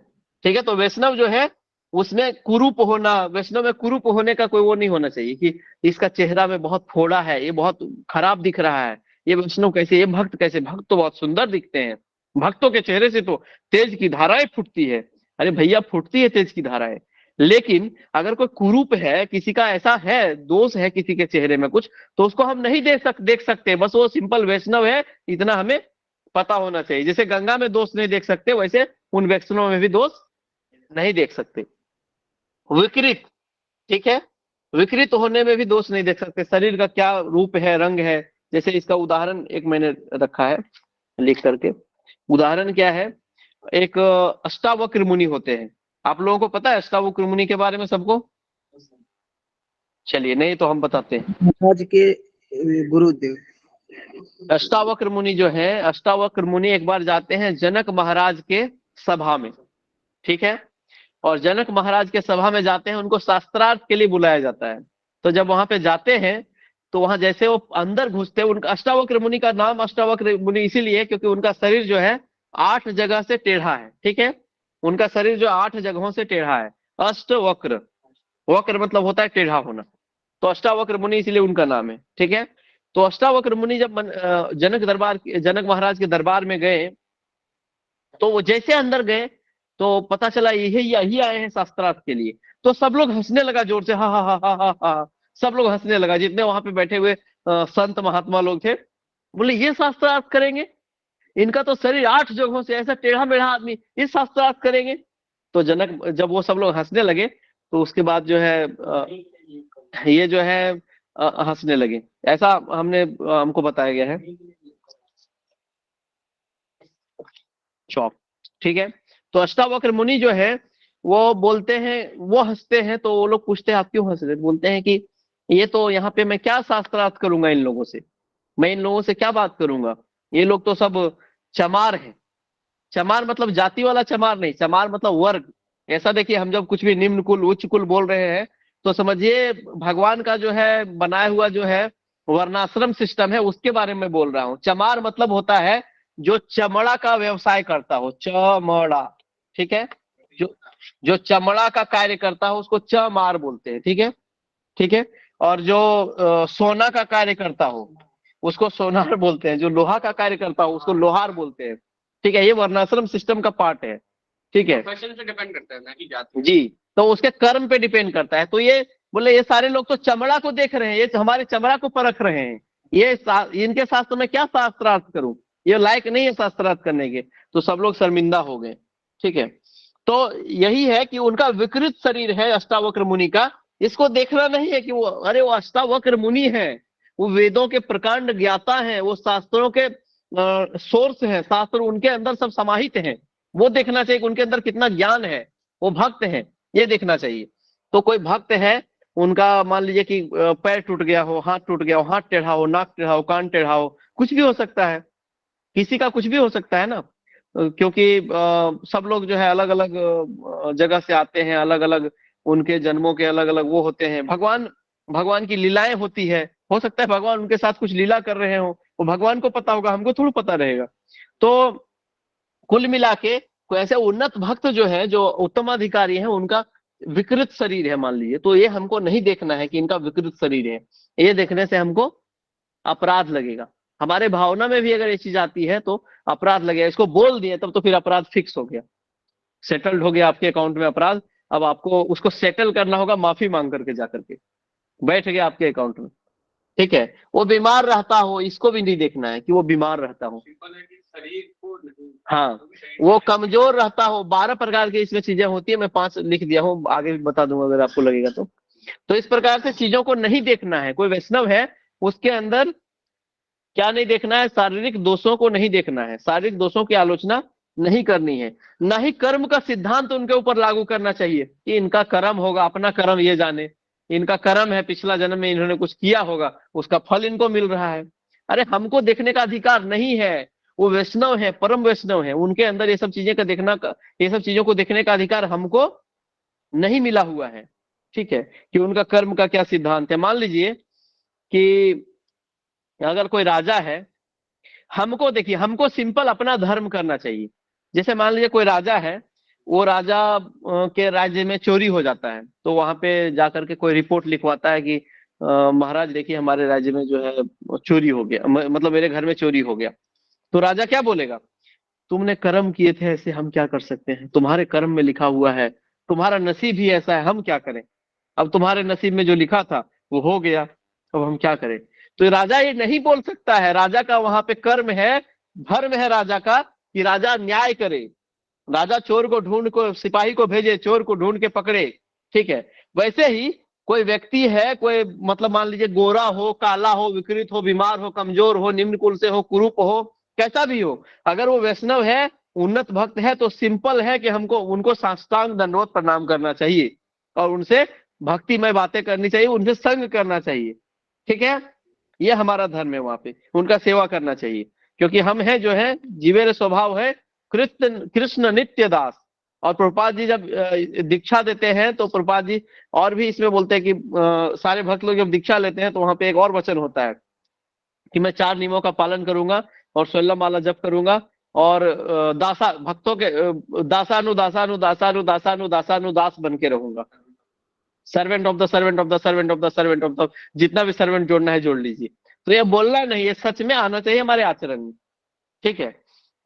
ठीक है। तो वैष्णव जो है उसमें कुरूप होना, वैष्णव में कुरूप होने का कोई वो नहीं होना चाहिए कि इसका चेहरा में बहुत फोड़ा है, ये बहुत खराब दिख रहा है, ये वैष्णव कैसे, ये भक्त कैसे, भक्त तो बहुत सुंदर दिखते हैं, भक्तों के चेहरे से तो तेज की धाराएं फूटती है। अरे भैया, फूटती है तेज की धाराएं, लेकिन अगर कोई कुरूप है, किसी का ऐसा है, दोष है किसी के चेहरे में कुछ, तो उसको हम नहीं देख सकते, बस वो सिंपल वैष्णव है, इतना हमें पता होना चाहिए। जैसे गंगा में दोष नहीं देख सकते, वैसे उन वैष्णव में भी दोष नहीं देख सकते। विकृत, ठीक है, विकृत होने में भी दोष नहीं देख सकते, शरीर का क्या रूप है, रंग है। जैसे इसका उदाहरण एक मैंने रखा है लिख करके, उदाहरण क्या है, एक अष्टावक्र मुनि होते हैं, आप लोगों को पता है अष्टावक्र मुनि के बारे में सबको? चलिए, नहीं तो हम बताते हैं। महाराज के गुरुदेव। अष्टावक्र मुनि जो है, अष्टावक्र मुनि एक बार जाते हैं जनक महाराज के सभा में, ठीक है। और जनक महाराज के सभा में जाते हैं, उनको शास्त्रार्थ के लिए बुलाया जाता है। तो जब वहां पे जाते हैं तो वहां जैसे वो अंदर घुसते हैं, उनका अष्टावक्र मुनि का नाम अष्टावक्र मुनि इसीलिए क्योंकि उनका शरीर जो है 8 जगह से टेढ़ा है, ठीक है। उनका शरीर जो 8 जगहों से टेढ़ा है, अष्टवक्र, वक्र मतलब होता है टेढ़ा होना, तो अष्टावक्र मुनि इसीलिए उनका नाम है, ठीक है। तो अष्टावक्र मुनि जब जनक महाराज के दरबार में गए, तो वो जैसे अंदर गए तो पता चला यही यही आए हैं शास्त्रार्थ के लिए। तो सब लोग हंसने लगा जोर से, हा हा हा हा हा हा। सब लोग हंसने लगा, जितने वहां पे बैठे हुए संत महात्मा लोग थे। बोले ये शास्त्रार्थ करेंगे, इनका तो शरीर 8 जगहों से, ऐसा टेढ़ा मेढ़ा आदमी इस शास्त्रार्थ करेंगे। तो जनक, जब वो सब लोग हंसने लगे तो उसके बाद जो है ये जो है हंसने लगे, ऐसा हमको बताया गया है। चौक, ठीक है। तो अष्टावक्र मुनि जो है वो बोलते हैं, वो हंसते हैं, तो वो लोग पूछते हैं आप क्यों हंस रहे हैं? बोलते हैं कि ये तो यहाँ पे मैं क्या शास्त्रार्थ करूंगा इन लोगों से, मैं इन लोगों से क्या बात करूंगा, ये लोग तो सब चमार हैं। चमार मतलब जाति वाला चमार नहीं, चमार मतलब वर्ग। ऐसा देखिए, हम जब कुछ भी निम्न कुल उच्च कुल बोल रहे हैं तो समझिए भगवान का जो है बनाया हुआ जो है वर्णाश्रम सिस्टम है, उसके बारे में बोल रहा हूँ। चमार मतलब होता है जो चमड़ा का व्यवसाय करता हो, चमड़ा, ठीक है। जो जो चमड़ा का कार्य करता हो उसको चमार बोलते हैं, ठीक है, ठीक है। और जो सोना का कार्य करता हो उसको सोनार बोलते हैं, जो लोहा का कार्य करता हो उसको लोहार बोलते हैं, ठीक है। ये वर्णाश्रम सिस्टम का पार्ट है, ठीक है। प्रोफेशन से डिपेंड करता है ना कि जाति। जी, तो उसके कर्म पे डिपेंड करता है। तो ये बोले ये सारे लोग तो चमड़ा को देख रहे हैं, ये हमारे चमड़ा को परख रहे हैं, इनके शास्त्र में क्या शास्त्रार्थ करूं, ये लायक नहीं है शास्त्रार्थ करने के। तो सब लोग शर्मिंदा हो गए, ठीक है। तो यही है कि उनका विकृत शरीर है अष्टावक्र मुनि का, इसको देखना नहीं है कि वो, अरे वो अष्टावक्र मुनि है, वो वेदों के प्रकांड ज्ञाता है, वो शास्त्रों के सोर्स है, शास्त्र उनके अंदर सब समाहित हैं। वो देखना चाहिए कि उनके अंदर कितना ज्ञान है, वो भक्त हैं, ये देखना चाहिए। तो कोई भक्त है, उनका मान लीजिए कि पैर टूट गया हो, हाथ टूट गया हो, हाथ टेढ़ा हो, नाक टेढ़ा हो, कान टेढ़ा हो, कुछ भी हो सकता है, किसी का कुछ भी हो सकता है ना। क्योंकि सब लोग जो है अलग अलग जगह से आते हैं, अलग अलग उनके जन्मों के अलग अलग वो होते हैं। भगवान भगवान की लीलाएं होती है, हो सकता है भगवान उनके साथ कुछ लीला कर रहे हो, वो भगवान को पता होगा, हमको थोड़ा पता रहेगा। तो कुल मिला के कोई ऐसे उन्नत भक्त जो है, जो उत्तम अधिकारी है, उनका विकृत शरीर है मान लीजिए, तो ये हमको नहीं देखना है कि इनका विकृत शरीर है। ये देखने से हमको अपराध लगेगा, हमारे भावना में भी अगर ये चीज आती है तो अपराध लगेगा। इसको बोल दिए तब तो फिर अपराध फिक्स हो गया, सेटल्ड हो गया आपके अकाउंट में अपराध। अब आपको उसको सेटल करना होगा, माफी मांग करके जाकर के बैठ गया आपके अकाउंट में, ठीक है। वो बीमार रहता हो, इसको भी नहीं देखना है कि वो बीमार रहता हो, शरीर को नहीं। हाँ। वो कमजोर रहता हो, 12 प्रकार की इसमें चीजें होती है, मैं 5 लिख दिया हूँ, आगे भी बता दूंगा अगर आपको लगेगा तो। तो इस प्रकार से चीजों को नहीं देखना है। कोई वैष्णव है, उसके अंदर क्या नहीं देखना है, शारीरिक दोषों को नहीं देखना है, शारीरिक दोषों की आलोचना नहीं करनी है। ना ही कर्म का सिद्धांत उनके ऊपर लागू करना चाहिए कि इनका कर्म होगा, अपना कर्म ये जाने, इनका कर्म है, पिछला जन्म में इन्होंने कुछ किया होगा, उसका फल इनको मिल रहा है। अरे हमको देखने का अधिकार नहीं है, वो वैष्णव है, परम वैष्णव है, उनके अंदर ये सब चीजें का देखना का, ये सब चीजों को देखने का अधिकार हमको नहीं मिला हुआ है, ठीक है। कि उनका कर्म का क्या सिद्धांत है। मान लीजिए कि अगर कोई राजा है, हमको देखिए, हमको सिंपल अपना धर्म करना चाहिए। जैसे मान लीजिए कोई राजा है, वो राजा के राज्य में चोरी हो जाता है, तो वहां पे जाकर के कोई रिपोर्ट लिखवाता है कि महाराज देखिए हमारे राज्य में जो है चोरी हो गया, मतलब मेरे घर में चोरी हो गया। तो राजा क्या बोलेगा, तुमने कर्म किए थे ऐसे, हम क्या कर सकते हैं, तुम्हारे कर्म में लिखा हुआ है, तुम्हारा नसीब ही ऐसा है, हम क्या करें। अब तुम्हारे नसीब में जो लिखा था वो हो गया, अब हम क्या करें। तो राजा ये नहीं बोल सकता है, राजा का वहां पे कर्म है, धर्म है राजा का कि राजा न्याय करे। राजा चोर को ढूंढ को, सिपाही को भेजे, चोर को ढूंढ के पकड़े, ठीक है। वैसे ही कोई व्यक्ति है, कोई मतलब मान लीजिए गोरा हो, काला हो, विकृत हो, बीमार हो, कमजोर हो, निम्न कुल से हो, कुरूप हो, कैसा भी हो, अगर वो वैष्णव है, उन्नत भक्त है, तो सिंपल है कि हमको उनको साष्टांग दंडवत प्रणाम करना चाहिए और उनसे भक्तिमय बातें करनी चाहिए, उनसे संग करना चाहिए, ठीक है। ये हमारा धर्म है, वहां पे उनका सेवा करना चाहिए, क्योंकि हम है जो है जीवेर स्वभाव है कृष्ण कृष्ण नित्य दास। और प्रभुपाद जी जब दीक्षा देते हैं तो प्रभुपाद जी और भी इसमें बोलते हैं कि सारे भक्त लोग जब दीक्षा लेते हैं तो वहां पे एक और वचन होता है कि मैं 4 नियमों का पालन करूंगा और 16 माला जप करूंगा और दासा भक्तों के दासानु दासानु दासानु दासानु दासानु दास बन के रहूंगा। Servant of the servant of the servant of the servant of the, जितना भी सर्वेंट जोड़ना है जोड़ लीजिए। तो ये बोलना नहीं, ये सच में आना चाहिए हमारे आचरण में। ठीक है,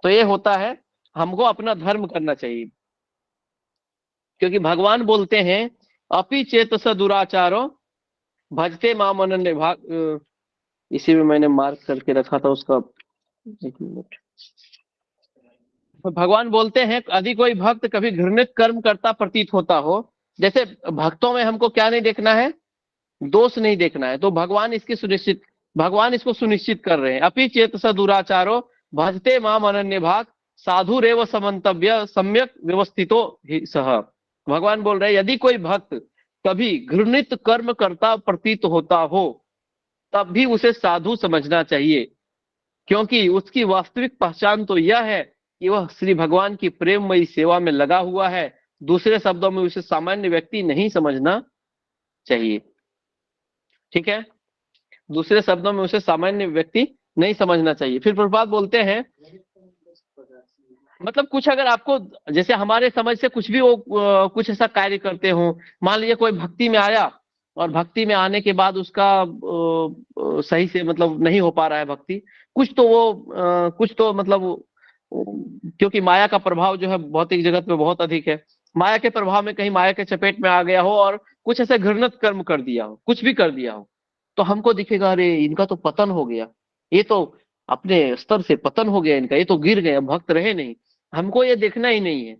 तो ये होता है, हमको अपना धर्म करना चाहिए, क्योंकि भगवान बोलते हैं अपि चेत स दुराचारो भजते माम अनन्य भाग। इसी में मैंने मार्क करके रखा था उसका, एक मिनट। तो भगवान बोलते हैं यदि कोई भक्त कभी घृणित कर्म करता प्रतीत होता हो, जैसे भक्तों में हमको क्या नहीं देखना है, दोष नहीं देखना है, तो भगवान इसको सुनिश्चित कर रहे हैं। अपि चेत स दुराचारो भजते माम अनन्य भाग साधु रेव समन्तव्य सम्यक व्यवस्थितो हि सह। भगवान बोल रहे हैं यदि कोई भक्त कभी घृणित कर्म करता प्रतीत होता हो तब भी उसे साधु समझना चाहिए, क्योंकि उसकी वास्तविक पहचान तो यह है कि वह श्री भगवान की प्रेममयी सेवा में लगा हुआ है। दूसरे शब्दों में उसे सामान्य व्यक्ति नहीं समझना चाहिए। ठीक है, दूसरे शब्दों में उसे सामान्य व्यक्ति नहीं समझना चाहिए। फिर प्रभुपाद बोलते हैं मतलब कुछ अगर आपको जैसे हमारे समझ से कुछ भी वो कुछ ऐसा कार्य करते हो, मान लीजिए कोई भक्ति में आया और भक्ति में आने के बाद उसका सही से मतलब नहीं हो पा रहा है भक्ति, कुछ तो मतलब क्योंकि माया का प्रभाव जो है भौतिक जगत में बहुत अधिक है, माया के प्रभाव में कहीं माया के चपेट में आ गया हो और कुछ ऐसे घृणित कर्म कर दिया हो, कुछ भी कर दिया हो, तो हमको दिखेगा अरे इनका तो पतन हो गया, ये तो अपने स्तर से पतन हो गया इनका, ये तो गिर गए, भक्त रहे नहीं। हमको ये देखना ही नहीं है,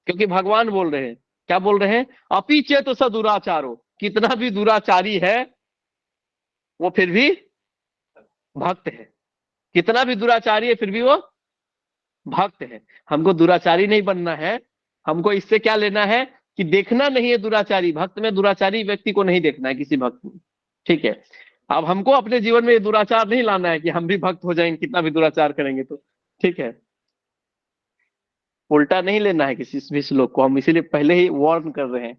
क्योंकि भगवान बोल रहे हैं, क्या बोल रहे हैं, अपि चेत स दुराचारो, कितना भी दुराचारी है वो फिर भी भक्त है, कितना भी दुराचारी है फिर भी वो भक्त है। हमको दुराचारी नहीं बनना है, हमको इससे क्या लेना है कि देखना नहीं है दुराचारी, भक्त में दुराचारी व्यक्ति को नहीं देखना है किसी भक्त में। ठीक है, अब हमको अपने जीवन में ये दुराचार नहीं लाना है कि हम भी भक्त हो जाएंगे कितना भी दुराचार करेंगे तो। ठीक है, उल्टा नहीं लेना है किसी भी श्लोक को, हम इसीलिए पहले ही वार्न कर रहे हैं।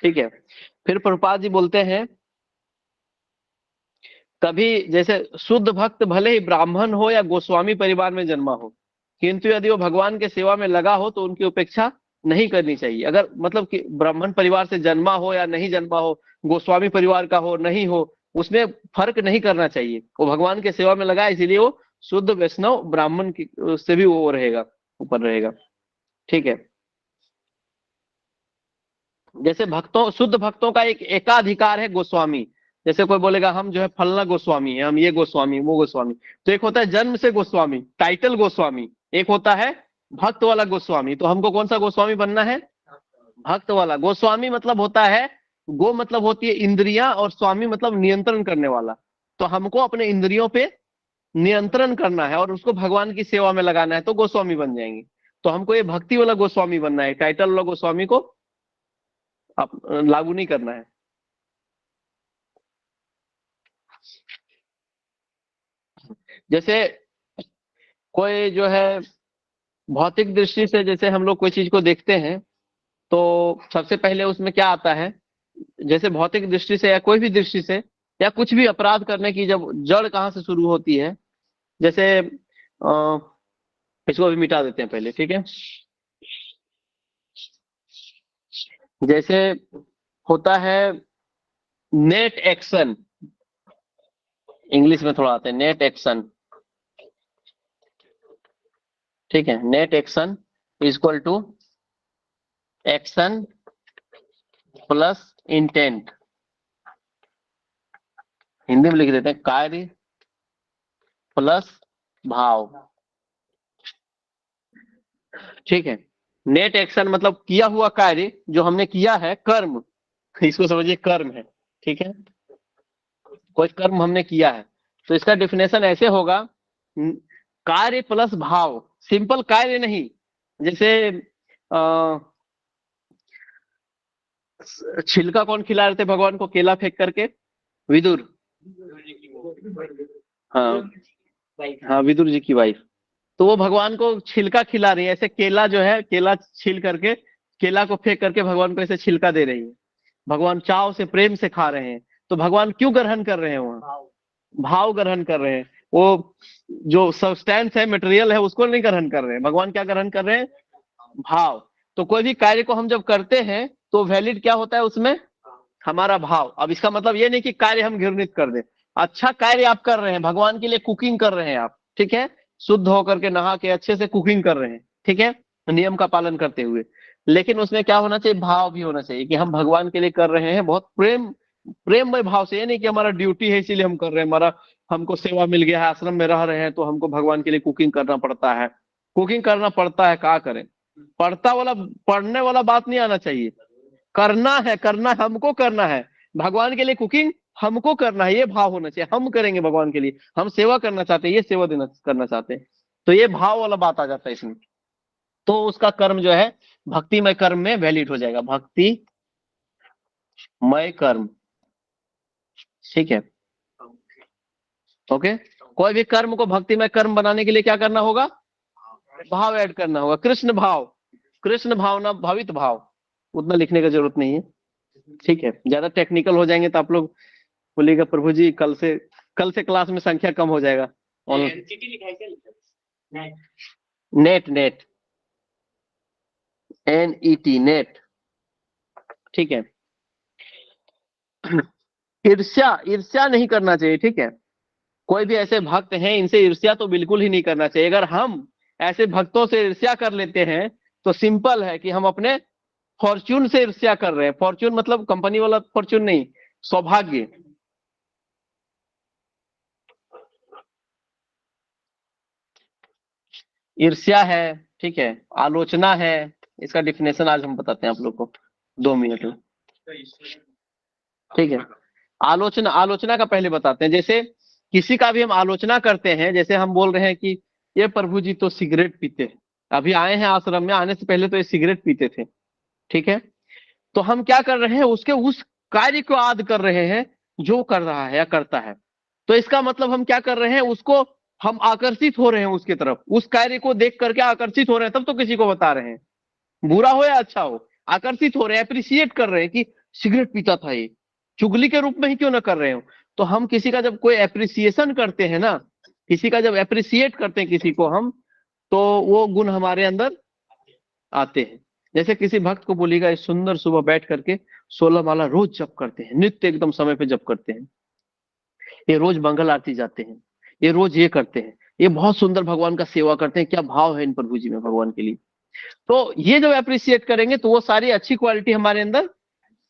ठीक है, फिर प्रभुपाद जी बोलते हैं कभी जैसे शुद्ध भक्त भले ही ब्राह्मण हो या गोस्वामी परिवार में जन्मा हो, किंतु यदि वो भगवान के सेवा में लगा हो तो उनकी उपेक्षा नहीं करनी चाहिए। अगर मतलब कि ब्राह्मण परिवार से जन्मा हो या नहीं जन्मा हो, गोस्वामी परिवार का हो नहीं हो, उसमें फर्क नहीं करना चाहिए। वो भगवान के सेवा में लगा है, इसीलिए वो शुद्ध वैष्णव ब्राह्मण से भी वो रहेगा, ऊपर रहेगा। ठीक है, जैसे भक्तों शुद्ध भक्तों का एक एकाधिकार है गोस्वामी। जैसे कोई बोलेगा हम जो है फलना गोस्वामी है, हम ये गोस्वामी वो गोस्वामी, तो एक होता है जन्म से गोस्वामी टाइटल गोस्वामी, एक होता है भक्त वाला गोस्वामी। तो हमको कौन सा गोस्वामी बनना है, भक्त वाला। गोस्वामी मतलब होता है, गो मतलब होती है इंद्रियां और स्वामी मतलब नियंत्रण करने वाला। तो हमको अपने इंद्रियों पे नियंत्रण करना है और उसको भगवान की सेवा में लगाना है तो गोस्वामी बन जाएंगे। तो हमको ये भक्ति वाला गोस्वामी बनना है, टाइटल वाला गोस्वामी को आप लागू नहीं करना है। जैसे कोई जो है भौतिक दृष्टि से जैसे हम लोग कोई चीज को देखते हैं तो सबसे पहले उसमें क्या आता है, जैसे भौतिक दृष्टि से या कोई भी दृष्टि से या कुछ भी अपराध करने की जब जड़ कहाँ से शुरू होती है, जैसे इसको भी मिटा देते हैं पहले। ठीक है, जैसे होता है नेट एक्शन, इंग्लिश में थोड़ा आता है नेट एक्शन। ठीक है, net action equal to action plus intent, Hindi में लिख देते हैं कार्य प्लस भाव। ठीक है, नेट एक्शन मतलब किया हुआ कार्य जो हमने किया है, कर्म, इसको समझिए कर्म है। ठीक है, कोई कर्म हमने किया है तो इसका डेफिनेशन ऐसे होगा, कार्य प्लस भाव, सिंपल कार्य नहीं। जैसे छिलका कौन खिला रहे थे भगवान को केला फेंक करके, विदुर। हाँ हाँ, विदुर जी की वाइफ। तो वो भगवान को छिलका खिला रही है, ऐसे केला जो है, केला छील करके, केला को फेंक करके भगवान को ऐसे छिलका दे रही है। भगवान चाव से प्रेम से खा रहे हैं। तो भगवान क्यों ग्रहण कर रहे हैं वहां? भाव ग्रहण कर रहे हैं। वो जो सब्सटेंस है, मटेरियल है, उसको नहीं ग्रहण कर रहे हैं। भगवान क्या ग्रहण कर रहे हैं? भाव। तो कोई भी कार्य को हम जब करते हैं तो वैलिड क्या होता है उसमें? हमारा भाव। अब इसका मतलब ये नहीं कि कार्य हम घृणित कर दें। अच्छा कार्य आप कर रहे हैं, भगवान के लिए कुकिंग कर रहे हैं आप, ठीक है, शुद्ध होकर के नहा के अच्छे से कुकिंग कर रहे हैं, ठीक है, नियम का पालन करते हुए। लेकिन उसमें क्या होना चाहिए? भाव भी होना चाहिए कि हम भगवान के लिए कर रहे हैं बहुत प्रेममय भाव से। ये नहीं कि हमारा ड्यूटी है इसीलिए हम कर रहे हैं, हमारा हमको सेवा मिल गया है, आश्रम में रह रहे हैं तो हमको भगवान के लिए कुकिंग करना पड़ता है। कुकिंग करना पड़ता है, क्या करें? पढ़ता वाला, पढ़ने वाला बात नहीं आना चाहिए। करना है, करना है, हमको करना है। भगवान के लिए कुकिंग हमको करना है, ये भाव होना चाहिए। हम करेंगे भगवान के लिए, हम सेवा करना चाहते हैं, ये सेवा देना करना चाहते हैं। तो ये भाव वाला बात आ जाता है इसमें। तो उसका कर्म जो है भक्तिमय कर्म में वैलिड हो जाएगा, भक्तिमय कर्म, ठीक है। ओके। कोई भी कर्म को भक्तिमय कर्म बनाने के लिए क्या करना होगा? भाव ऐड करना होगा। कृष्ण भाव, कृष्ण भावना, भावित भाव। उतना लिखने का जरूरत नहीं है, ठीक है। ज्यादा टेक्निकल हो जाएंगे तो आप लोग बोलिएगा प्रभु जी कल से क्लास में संख्या कम हो जाएगा। एनसीटी लिखा है क्या? नेट, नेट, NET, नेट, ठीक है। ईर्ष्या, ईर्ष्या नहीं करना चाहिए, ठीक है। कोई भी ऐसे भक्त हैं, इनसे ईर्ष्या तो बिल्कुल ही नहीं करना चाहिए। अगर हम ऐसे भक्तों से ईर्ष्या कर लेते हैं तो सिंपल है कि हम अपने फॉर्च्यून से ईर्ष्या कर रहे हैं। फॉर्च्यून मतलब कंपनी वाला फॉर्च्यून नहीं, सौभाग्य। ईर्ष्या है, ठीक है, आलोचना है। इसका डिफिनेशन आज हम बताते हैं आप लोग को 2 मिनट में, ठीक है। आलोचना, आलोचना का पहले बताते हैं। जैसे किसी का भी हम आलोचना करते हैं, जैसे हम बोल रहे हैं कि ये प्रभु जी तो सिगरेट पीते हैं, अभी आए हैं आश्रम में, आने से पहले तो ये सिगरेट पीते थे, ठीक है। तो हम क्या कर रहे हैं? उसके उस कार्य को याद कर रहे हैं जो कर रहा है या करता है। तो इसका मतलब हम क्या कर रहे हैं? उसको हम आकर्षित हो रहे हैं उसकी तरफ, उस कार्य को देख करके आकर्षित हो रहे हैं, तब तो किसी को बता रहे हैं, बुरा हो या अच्छा हो, आकर्षित हो रहे हैं, अप्रिशिएट कर रहे हैं कि सिगरेट पीता था ये, चुगली के रूप में ही क्यों ना कर रहे हो। तो हम किसी का जब कोई एप्रिसिएशन करते हैं ना, किसी का जब एप्रिसिएट करते हैं किसी को हम, तो वो गुण हमारे अंदर आते हैं। जैसे किसी भक्त को बोलिएगा इस सुंदर सुबह बैठ करके 16 माला रोज जप करते हैं, नित्य एकदम समय पे जप करते हैं, ये रोज मंगल आरती जाते हैं, ये रोज ये करते हैं, ये बहुत सुंदर भगवान का सेवा करते हैं, क्या भाव है इन प्रभु जी में भगवान के लिए। तो ये जब अप्रिशिएट करेंगे तो वो सारी अच्छी क्वालिटी हमारे अंदर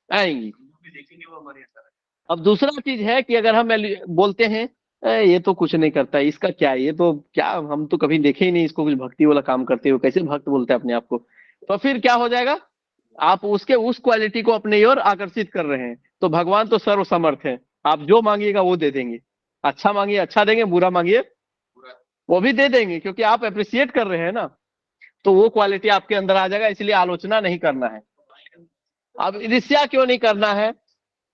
आएंगी। देखेंगे वो हमारे अंदर है। अब दूसरा चीज है कि अगर हम बोलते हैं ये तो कुछ नहीं करता है, इसका क्या है, ये तो क्या, हम तो कभी देखे ही नहीं इसको कुछ भक्ति वाला काम करते हुए, कैसे भक्त बोलते हैं अपने आप को। तो फिर क्या हो जाएगा? आप उसके उस क्वालिटी को अपने ओर आकर्षित कर रहे हैं। तो भगवान तो सर्व समर्थ है, आप जो मांगिएगा वो दे देंगे। अच्छा मांगिए अच्छा देंगे, बुरा मांगिए पूरा वो भी दे देंगे, क्योंकि आप अप्रिशिएट कर रहे हैं ना। तो वो क्वालिटी आपके अंदर आ जाएगा, इसलिए आलोचना नहीं करना है। अब ईर्ष्या क्यों नहीं करना है?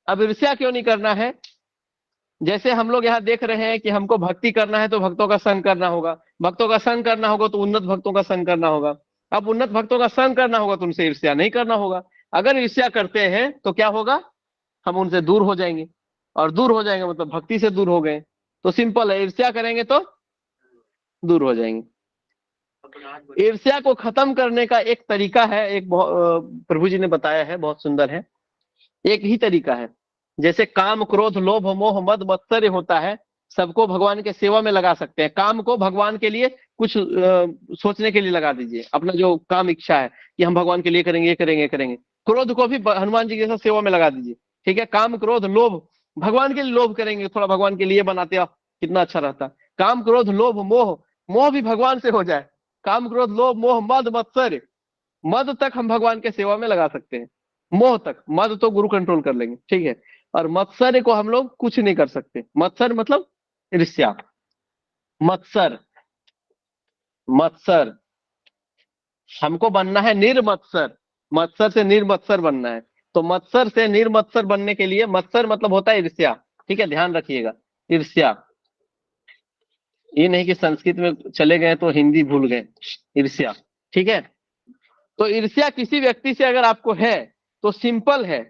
अब ईर्ष्या क्यों नहीं करना है? जैसे हम लोग यहाँ देख रहे हैं कि हमको भक्ति करना है तो भक्तों का संग करना होगा, भक्तों का संग करना होगा तो उन्नत भक्तों का संग करना होगा। अब उन्नत भक्तों का संग करना होगा तो उनसे ईर्ष्या नहीं करना होगा। अगर ईर्ष्या करते हैं तो क्या होगा? हम उनसे दूर हो जाएंगे, और दूर हो जाएंगे मतलब भक्ति से दूर हो गए। तो सिंपल है, ईर्ष्या करेंगे तो दूर हो जाएंगे। ईर्ष्या को खत्म करने का एक तरीका है, प्रभु जी ने बताया है, बहुत सुंदर है। एक ही तरीका है। जैसे काम क्रोध लोभ मोह मद मत्सर्य होता है, सबको भगवान के सेवा में लगा सकते हैं। काम को भगवान के लिए कुछ सोचने के लिए लगा दीजिए, अपना जो काम इच्छा है कि हम भगवान के लिए करेंगे, ये करेंगे, ये करेंगे। क्रोध को भी हनुमान जी के साथ सेवा में लगा दीजिए, ठीक है। काम क्रोध लोभ, भगवान के लिए लोभ करेंगे, थोड़ा भगवान के लिए बनाते आप, कितना अच्छा रहता। काम क्रोध लोभ मोह, मोह भी भगवान से हो जाए। काम क्रोध लोभ मोह मद मत्सर्य, मद तक हम भगवान के सेवा में लगा सकते हैं, मोह तक, मद तो गुरु कंट्रोल कर लेंगे, ठीक है। और मत्सर्य को हम लोग कुछ नहीं कर सकते। मत्सर मतलब ईर्ष्या, मत्सर, मत्सर, हमको बनना है निर्मत्सर, मत्सर से निर्मत्सर बनना है। तो मत्सर से निर्मत्सर बनने के लिए, मत्सर मतलब होता है ईर्ष्या, ठीक है, ध्यान रखिएगा। ईर्ष्या। ये नहीं कि संस्कृत में चले गए तो हिंदी भूल गए, ईर्ष्या। ठीक है, तो ईर्ष्या किसी व्यक्ति से अगर आपको है तो सिंपल है,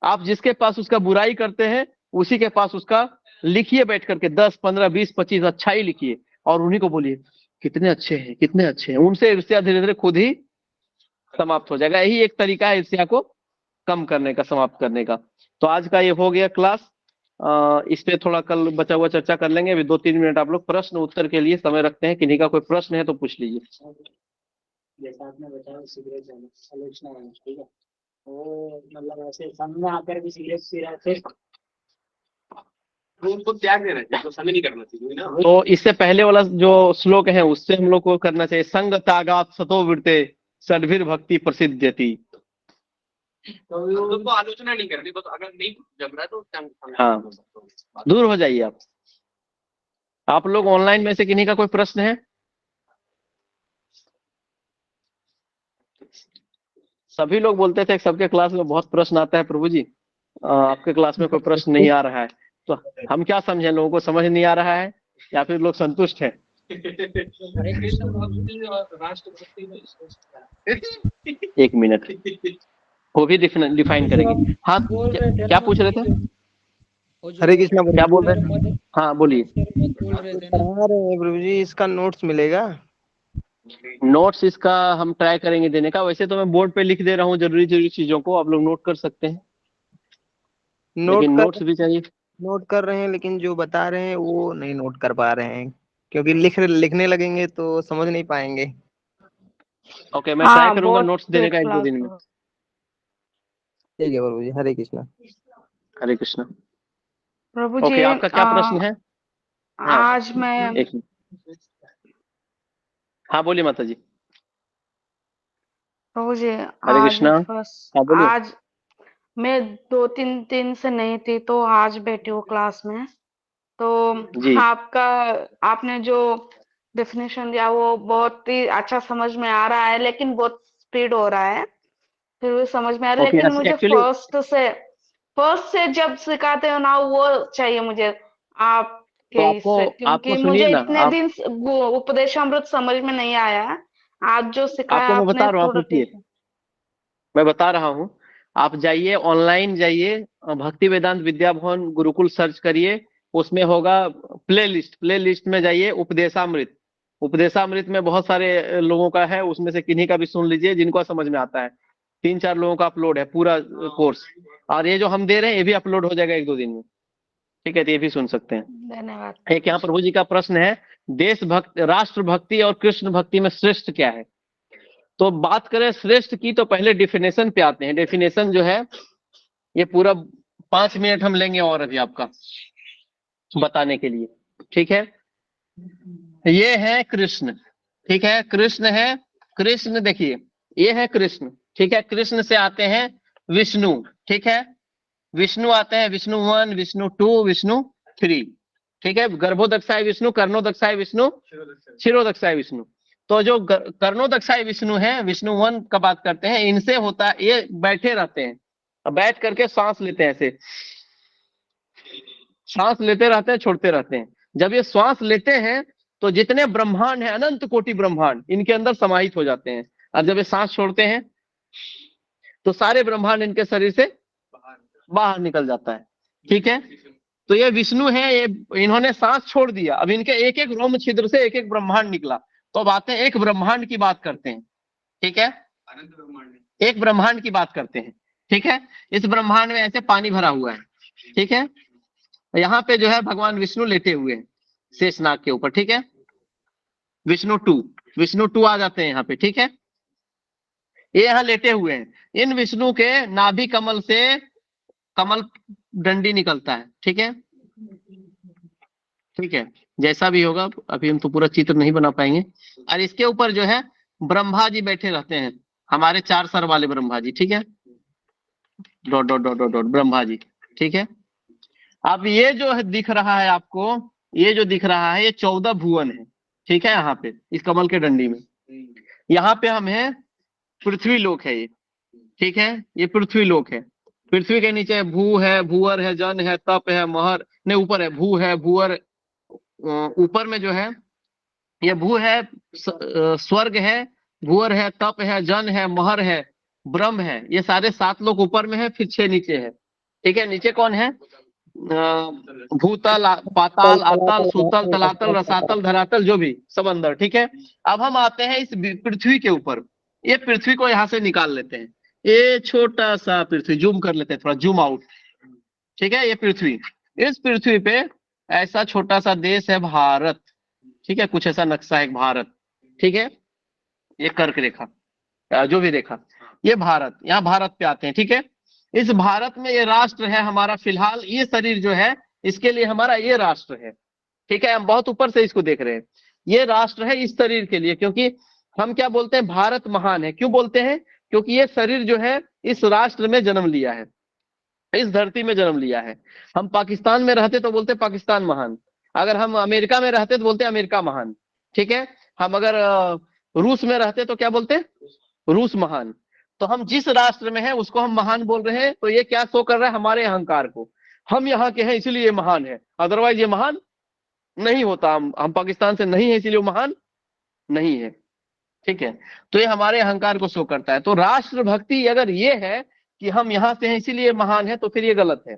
आप जिसके पास उसका बुराई करते हैं उसी के पास उसका लिखिए, बैठ करके 10 15 20 25 अच्छाई लिखिए और उन्हीं को बोलिए कितने अच्छे हैं, कितने अच्छे हैं। उनसे ईर्ष्या धीरे धीरे खुद ही समाप्त हो जाएगा। यही एक तरीका है ईर्ष्या को कम करने का, समाप्त करने का। तो आज का ये हो गया क्लास। इस पे थोड़ा कल बचा हुआ चर्चा कर लेंगे। अभी 2-3 मिनट आप लोग प्रश्न उत्तर के लिए समय रखते हैं। किन्हीं का कोई प्रश्न है तो पूछ लीजिए। जैसा आपने बताया सिगरेट आलोचना है, ठीक है, वो मतलब ऐसे सामने आकर भी सिगरेट पी रहे थे तो उनको त्याग देना चाहिए, तो समय नहीं करना चाहिए ना। तो इससे पहले वाला जो श्लोक है उससे हम लोग को करना चाहिए, संग त्यागात सतो वृत्ते षड्भिर भक्ति प्रसिद्ध्यति। तो उनको आलोचना नहीं करनी, बस अगर नहीं जम रहा है तो हाँ, दूर हो जाइए आप। आप लोग ऑनलाइन में से किन्हीं का कोई प्रश्न है? सभी लोग बोलते थे सबके क्लास में बहुत प्रश्न आता है प्रभु जी, आपके क्लास में कोई प्रश्न नहीं आ रहा है। तो हम क्या समझे, लोगों को समझ नहीं आ रहा है या फिर लोग संतुष्ट हैं? हरे कृष्ण भक्ति और राष्ट्रभक्ति में एक मिनट, वो भी डिफाइन करेंगे। हाँ, क्या पूछ रहे थे? हरे कृष्णा क्या बोल रहे हैं? हाँ बोलिए। पढ़ा रहे हैं प्रभु जी, इसका नोट्स मिलेगा? नोट्स इसका हम ट्राई करेंगे देने का। वैसे तो मैं बोर्ड पे लिख दे रहा हूँ जरूरी जरूरी चीजों को, आप लोग नोट कर सकते हैं, लेकिन नोट्स भी चाहिए। नोट कर रहे हैं, लेकिन जो बता रहे हैं वो नहीं नोट कर पा रहे हैं, क्योंकि लिखने लगेंगे तो समझ नहीं पाएंगे। ओके, मैं ट्राई करूंगा नोट्स देने का 1-2 दिन में। ठीक है प्रभु जी, हरे कृष्णा। हरे कृष्णा। प्रभु जी, ओके, आपका क्या प्रश्न है? हाँ, आज मैं एक मिनट। हाँ बोलिए माता जी। प्रभु जी, हरे आज कृष्णा। फर्स्ट हाँ बोलिए। आज मैं 2-3 दिन से नहीं थी, तो आज बैठी हूँ क्लास में। तो जी। आपने जो डेफिनेशन दिया वो बहुत ही अच्छा समझ में आ रहा है, लेकिन बहुत स्पीड हो रहा है, फिर भी समझ में आ रहा है। ओके, लेकिन मुझे एक्चुअली फर्स्ट से जब सिखाते हो ना, वो चाहिए मुझे तो आपके इससे, आपको क्योंकि सुनिए मुझे ना, इतने दिन से वो उपदेशामृत समझ में नहीं आया है। आज जो सिखाया आपको मैं आपने बता रहा हूँ, आप थोड़ा रुकिए, ठीक है। मैं बता रहा हूँ। आप जाइए ऑनलाइन, जाइए भक्ति वेदांत विद्या भवन गुरुकुल सर्च करिए, उसमें होगा प्ले लिस्ट में जाइए उपदेशामृत। उपदेशामृत में बहुत सारे लोगों का है, उसमें से किन्हीं का भी सुन लीजिए जिनको समझ में आता है। 3-4 लोगों का अपलोड है पूरा कोर्स, और ये जो हम दे रहे हैं ये भी अपलोड हो जाएगा 1-2 दिन में। ठीक है, तो ये भी सुन सकते हैं। धन्यवाद। एक यहाँ प्रभु जी का प्रश्न है, देशभक्त राष्ट्र भक्ति और कृष्ण भक्ति में श्रेष्ठ क्या है? तो बात करें श्रेष्ठ की तो पहले डेफिनेशन पे आते हैं। डेफिनेशन जो है ये पूरा 5 मिनट हम लेंगे और अभी आपका बताने के लिए। ठीक है, ये है कृष्ण। ठीक है, कृष्ण है, कृष्ण देखिए ये है कृष्ण। ठीक है, कृष्ण से आते हैं विष्णु। ठीक है, विष्णु आते हैं, विष्णु 1, विष्णु 2, विष्णु 3। ठीक है, गर्भोदक्षाय विष्णु, कर्णोदक्षाय विष्णु, क्षीरोदक्षाय विष्णु। तो जो कर्णोदक्षाय विष्णु है, विष्णु 1 का बात करते हैं, इनसे होता है ये बैठे रहते हैं, बैठ करके सांस लेते हैं, ऐसे सांस लेते रहते हैं, छोड़ते रहते हैं। जब ये श्वास लेते हैं तो जितने ब्रह्मांड है, अनंत कोटि ब्रह्मांड इनके अंदर समाहित हो जाते हैं, और जब ये सांस छोड़ते हैं तो सारे ब्रह्मांड इनके शरीर से बाहर निकल जाता है। ठीक है, तो ये विष्णु है, ये इन्होंने सांस छोड़ दिया, अब इनके एक एक रोम छिद्र से एक एक ब्रह्मांड निकला। तो अब आते हैं एक ब्रह्मांड की बात करते हैं। ठीक है, एक ब्रह्मांड की बात करते हैं। ठीक है, इस ब्रह्मांड में ऐसे पानी भरा हुआ है। ठीक है, यहाँ पे जो है भगवान विष्णु लेटे हुए हैं शेषनाग के ऊपर। ठीक है, विष्णु 2 आ जाते हैं यहाँ पे। ठीक है, ये यहाँ लेटे हुए हैं, इन विष्णु के नाभि कमल से कमल डंडी निकलता है। ठीक है, ठीक है, जैसा भी होगा, अभी हम तो पूरा चित्र नहीं बना पाएंगे। और इसके ऊपर जो है ब्रह्मा जी बैठे रहते हैं, हमारे 4 सर वाले ब्रह्मा जी। ठीक है, dot dot dot dot dot Brahma ji. ठीक है, अब ये जो है दिख रहा है आपको, ये जो दिख रहा है ये 14 भुवन है। ठीक है, यहाँ पे इस कमल के डंडी में, यहाँ पे हम है पृथ्वी लोक है ये। ठीक है, ये पृथ्वी लोक है। पृथ्वी के नीचे भू है, भूअर है, जन है, तप है, महर नहीं, ऊपर है भू है, भूअर ऊपर में जो है ये भू है, स्वर्ग है, भूअर है, तप है, जन है, महर है, ब्रह्म है। ये सारे 7 लोग ऊपर में है, फिर 6 नीचे है। ठीक है, नीचे कौन है? भूतल, पाताल, आताल, सूतल, तलातल, रसातल, धरातल, जो भी सब अंदर। ठीक है, अब हम आते हैं इस पृथ्वी के ऊपर। ये पृथ्वी को यहां से निकाल लेते हैं, ये छोटा सा पृथ्वी जूम कर लेते हैं, थोड़ा जूम आउट। ठीक है, ये पृथ्वी, इस पृथ्वी पे ऐसा छोटा सा देश है भारत। ठीक है, कुछ ऐसा नक्शा है भारत। ठीक है, ये कर्क रेखा, जो भी रेखा, ये भारत, यहाँ भारत पे आते हैं। ठीक है, इस भारत में ये राष्ट्र है हमारा फिलहाल। ये शरीर जो है इसके लिए हमारा ये राष्ट्र है। ठीक है, हम बहुत ऊपर से इसको देख रहे हैं। ये राष्ट्र है इस शरीर के लिए, क्योंकि हम क्या बोलते हैं, भारत महान है। क्यों बोलते हैं? क्योंकि ये शरीर जो है इस राष्ट्र में जन्म लिया है, इस धरती में जन्म लिया है। हम पाकिस्तान में रहते तो बोलते पाकिस्तान महान, अगर हम अमेरिका में रहते तो बोलते अमेरिका महान। ठीक है, हम अगर रूस में रहते तो क्या बोलते? रूस महान। तो हम जिस राष्ट्र में हैं उसको हम महान बोल रहे हैं। तो ये क्या शो कर रहा है? हमारे अहंकार को, हम यहाँ के हैं इसलिए ये महान है, अदरवाइज ये महान नहीं होता। हम पाकिस्तान से नहीं है इसलिए वो महान नहीं है। ठीक है, तो ये हमारे अहंकार को शो करता है। तो राष्ट्र भक्ति अगर ये है कि हम यहाँ से हैं इसीलिए महान है, तो फिर ये गलत है।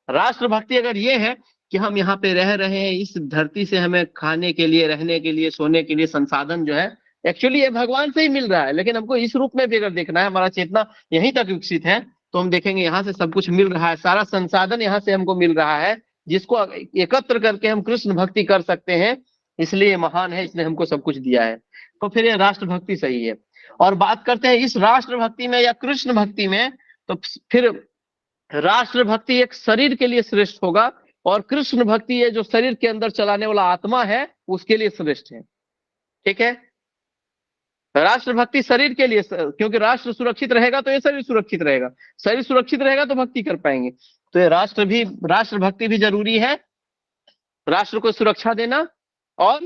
राष्ट्र भक्ति अगर ये है कि हम यहाँ पे रह रहे हैं, इस धरती से हमें खाने के लिए, रहने के लिए, सोने के लिए संसाधन जो है एक्चुअली ये भगवान से ही मिल रहा है, लेकिन हमको इस रूप में भी अगर देखना है, हमारा चेतना यहीं तक विकसित है, तो हम देखेंगे यहाँ से सब कुछ मिल रहा है, सारा संसाधन यहाँ से हमको मिल रहा है, जिसको एकत्र करके हम कृष्ण भक्ति कर सकते हैं। इसलिए महान है, इसने हमको सब कुछ दिया है। तो फिर ये राष्ट्र भक्ति सही है। और बात करते हैं इस राष्ट्र भक्ति में या कृष्ण भक्ति में, तो फिर राष्ट्र भक्ति एक शरीर के लिए श्रेष्ठ होगा, और कृष्ण भक्ति ये जो शरीर के अंदर चलाने वाला आत्मा है उसके लिए श्रेष्ठ है। ठीक है, राष्ट्र भक्ति शरीर के लिए, क्योंकि राष्ट्र सुरक्षित रहेगा तो ये शरीर सुरक्षित रहेगा, शरीर सुरक्षित रहेगा तो भक्ति कर पाएंगे। तो ये राष्ट्र भक्ति भी जरूरी है, राष्ट्र को सुरक्षा देना, और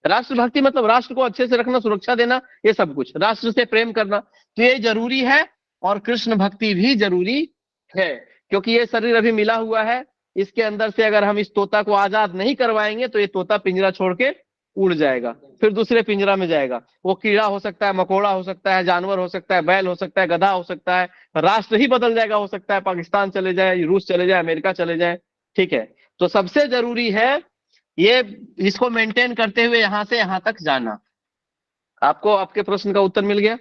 राष्ट्र भक्ति मतलब राष्ट्र को अच्छे से रखना, सुरक्षा देना, ये सब कुछ, राष्ट्र से प्रेम करना, तो ये जरूरी है। और कृष्ण भक्ति भी जरूरी है, क्योंकि ये शरीर अभी मिला हुआ है, इसके अंदर से अगर हम इस तोता को आजाद नहीं करवाएंगे तो ये तोता पिंजरा छोड़ के उड़ जाएगा, फिर दूसरे पिंजरा में जाएगा। वो कीड़ा हो सकता है, मकोड़ा हो सकता है, जानवर हो सकता है, बैल हो सकता है, गधा हो सकता है, राष्ट्र ही बदल जाएगा, हो सकता है पाकिस्तान चले जाए, रूस चले जाए, अमेरिका चले जाए। ठीक है, तो सबसे जरूरी है ये इसको मेंटेन करते हुए यहां से यहां तक जाना। आपको आपके प्रश्न का उत्तर मिल गया?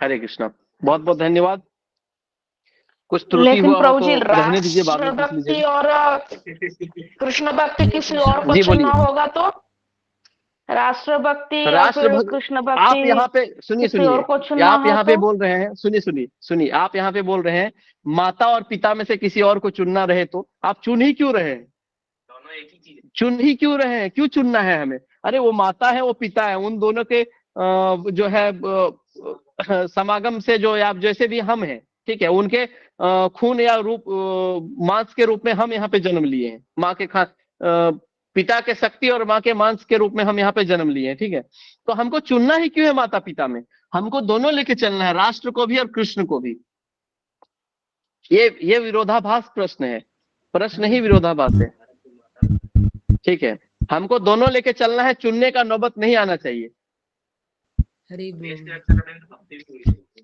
हरे कृष्णा, बहुत बहुत धन्यवाद। कुछ त्रुटि लेकिन हुआ हो प्रभु तो जी, रहने दीजिए, बाद राष्ट्र में पूछ भक्ति लीजिएगा। और कृष्ण भक्ति किसी और को जी चुनना बोलिए। होगा तो राष्ट्र भक्ति या राष्ट्र फिर भक्ति, कृष्ण आप भक्ति यहाँ पे सुनिए किसी और को सुनिए, चुनना आप हो यहाँ पे तो? बोल रहे हैं, सुनिए, आप यहाँ पे बोल रहे हैं माता और पिता में से किसी और को चुनना रहे तो आप चुन ही क्यों रहे हैं? चुन ही क्यों रहे हैं? क्यों चुनना है हमें? अरे वो माता है, वो पिता है, उन दोनों के जो है समागम से जो आप जैसे भी हम हैं, ठीक है, उनके खून या रूप मांस के रूप में हम यहाँ पे जन्म लिए हैं। माँ के पिता के शक्ति और माँ के मांस के रूप में हम यहाँ पे जन्म लिए हैं। ठीक है, तो हमको चुनना ही क्यों है माता पिता में? हमको दोनों लेके चलना है, राष्ट्र को भी और कृष्ण को भी। ये विरोधाभास प्रश्न है, प्रश्न ही विरोधाभास है। ठीक है, हमको दोनों लेके चलना है, चुनने का नौबत नहीं आना चाहिए।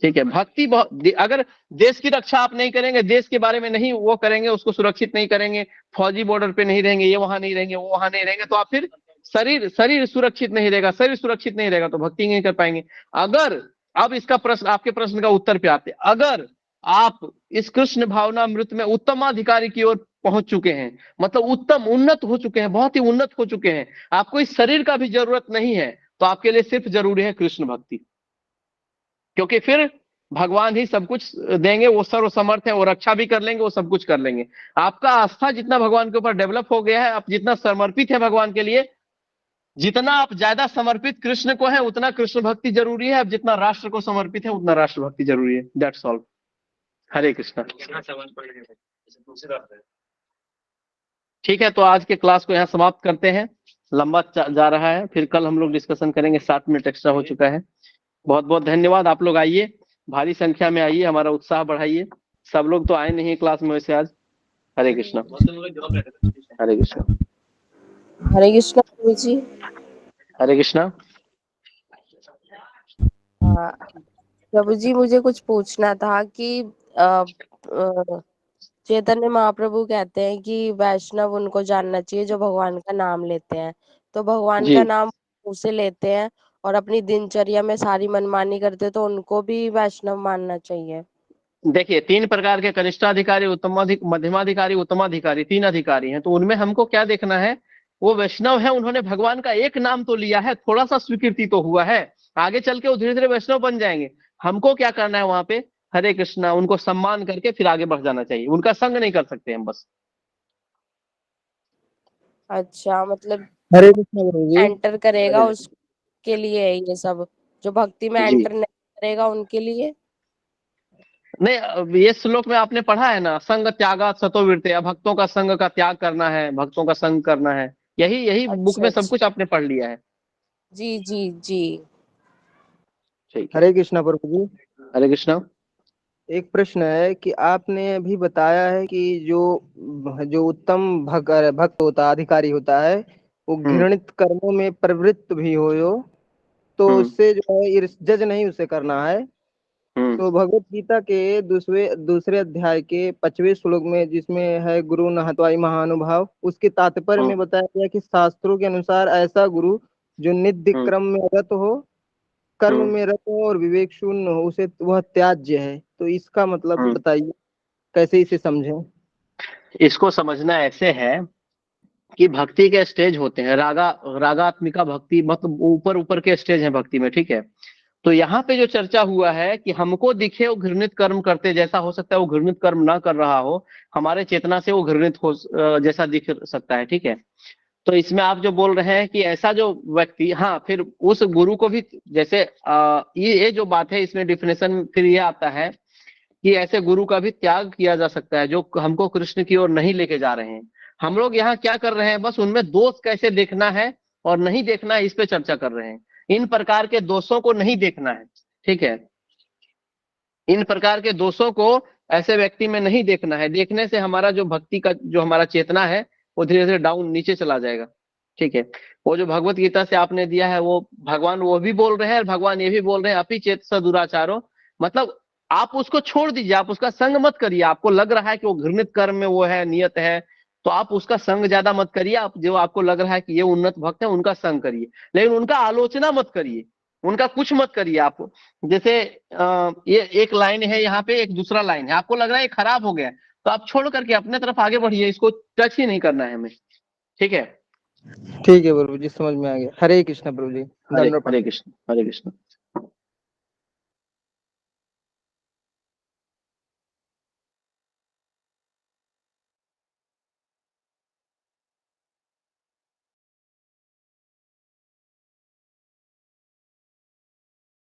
ठीक है, भक्ति बहुत, अगर देश की रक्षा आप नहीं करेंगे, देश के बारे में नहीं वो करेंगे, उसको सुरक्षित नहीं करेंगे, फौजी बॉर्डर पे नहीं रहेंगे, ये वहां नहीं रहेंगे, वो वहां नहीं रहेंगे, तो आप फिर शरीर सुरक्षित नहीं रहेगा, शरीर सुरक्षित नहीं रहेगा तो भक्ति नहीं कर पाएंगे। अगर अब इसका प्रश्न, आपके प्रश्न का उत्तर पे आते, अगर आप इस कृष्ण भावनामृत में उत्तमाधिकारी की ओर पहुंच चुके हैं, मतलब उत्तम उन्नत हो चुके हैं, बहुत ही उन्नत हो चुके हैं, आपको इस शरीर का भी जरूरत नहीं है, तो आपके लिए सिर्फ जरूरी है कृष्ण भक्ति, क्योंकि फिर भगवान ही सब कुछ देंगे, वो सर्वसमर्थ है, वो रक्षा भी कर लेंगे, वो सब कुछ कर लेंगे। आपका आस्था जितना भगवान के ऊपर डेवलप हो गया है, आप जितना समर्पित है भगवान के लिए, जितना आप ज्यादा समर्पित कृष्ण को है उतना कृष्ण भक्ति जरूरी है, अब जितना राष्ट्र को समर्पित है उतना राष्ट्र भक्ति जरूरी है। That's all. हरे कृष्णा। ठीक है, तो आज के क्लास को यहाँ समाप्त करते हैं, लंबा जा रहा है, फिर कल हम लोग डिस्कशन करेंगे, 7 मिनट एक्स्ट्रा हो चुका है। बहुत बहुत धन्यवाद। आप लोग आइए, भारी संख्या में आइए, हमारा उत्साह बढ़ाइए। सब लोग तो आए नहीं क्लास में वैसे आज। हरे कृष्णा। हरे कृष्णा। हरे कृष्णा प्रभु जी। हरे कृष्णा। हाँ, प्रभु जी मुझे कुछ पूछना था कि चैतन्य महाप्रभु कहते हैं कि वैष्णव उनको जानना चाहिए जो भगवान का नाम लेते हैं, तो भगवान जी का नाम उसे लेते हैं और अपनी दिनचर्या में सारी मनमानी करते हैं, तो उनको भी वैष्णव मानना चाहिए। देखिए, 3 प्रकार के कनिष्ठाधिकारी, मध्यमाधिकारी, उत्तमाधिकारी, 3 अधिकारी हैं। तो उनमें हमको क्या देखना है, वो वैष्णव है, उन्होंने भगवान का एक नाम तो लिया है, थोड़ा सा स्वीकृति तो हुआ है, आगे चल के वो धीरे धीरे वैष्णव बन जाएंगे। हमको क्या करना है वहां पे, हरे कृष्णा उनको सम्मान करके फिर आगे बढ़ जाना चाहिए, उनका संग नहीं कर सकते हम बस। अच्छा, मतलब हरे कृष्ण गुरु जी। एंटर करेगा उसके लिए है ये सब, जो भक्ति में जी एंटर नहीं करेगा उनके लिए। नहीं, अब ये श्लोक में आपने पढ़ा है ना, संग त्यागा सतोविरते, भक्तों का संग का त्याग करना है, भक्तों का संग करना है, यही यही बुक अच्छा में सब अच्छा, कुछ आपने पढ़ लिया है। जी जी जी। ठीक है। हरे कृष्णा प्रभु जी। हरे कृष्णा। एक प्रश्न है कि आपने अभी बताया है कि जो जो उत्तम भक्त होता है, अधिकारी होता है, वो हम्म घृणित कर्मों में प्रवृत्त भी हो तो हम्म उससे जो है जज नहीं उसे करना है। हम्म तो भगवत गीता के दूसरे दूसरे अध्याय के 5वें श्लोक में, जिसमें है गुरु न हत्वाई महानुभाव, उसके तात्पर्य हम्म में बताया गया कि शास्त्रों के अनुसार ऐसा गुरु जो नित्य हम्म क्रम में रत हो, कर्म हम्म में रत हो और विवेक शून्य हो, उसे वह त्याज्य है। तो इसका मतलब हम्म। बताइए, कैसे इसे समझें। इसको समझना ऐसे है कि भक्ति के स्टेज होते हैं, रागात्मिका भक्ति, मतलब ऊपर ऊपर के स्टेज हैं भक्ति में, ठीक है। तो यहाँ पे जो चर्चा हुआ है कि हमको दिखे वो घृणित कर्म करते, जैसा हो सकता है वो घृणित कर्म ना कर रहा हो, हमारे चेतना से वो घृणित हो जैसा दिख सकता है, ठीक है। तो इसमें आप जो बोल रहे हैं कि ऐसा जो व्यक्ति, हाँ, फिर उस गुरु को भी, जैसे ये जो बात है, इसमें डिफिनेशन फिर ये आता है कि ऐसे गुरु का भी त्याग किया जा सकता है जो हमको कृष्ण की ओर नहीं लेके जा रहे हैं। हम लोग यहाँ क्या कर रहे हैं, बस उनमें दोष कैसे देखना है और नहीं देखना है, इस पे चर्चा कर रहे हैं। इन प्रकार के दोषों को नहीं देखना है, ठीक है। इन प्रकार के दोषों को ऐसे व्यक्ति में नहीं देखना है, देखने से हमारा जो भक्ति का जो हमारा चेतना है वो धीरे धीरे डाउन नीचे चला जाएगा, ठीक है। वो जो भगवत गीता से आपने दिया है, वो भगवान वो भी बोल रहे हैं और भगवान ये भी बोल रहे हैं, अपि चेत स दुराचारो, मतलब आप उसको छोड़ दीजिए, आप उसका संग मत करिए। आपको लग रहा है कि वो घृणित कर्म में वो है, नियत है, तो आप उसका संग ज्यादा मत करिए। आप जो आपको लग रहा है कि ये उन्नत भक्त है, उनका संग करिए, लेकिन उनका आलोचना मत करिए, उनका कुछ मत करिए आप। जैसे ये एक लाइन है यहाँ पे, एक दूसरा लाइन है, आपको लग रहा है ये खराब हो गया, तो आप छोड़ करके अपने तरफ आगे बढ़िए, इसको टच ही नहीं करना है हमें, ठीक है। ठीक है प्रभु जी, समझ में आ गया। हरे कृष्ण प्रभु जी, हरे दंडवत हरे प्रणाम। कृष्ण। हरे कृष्ण।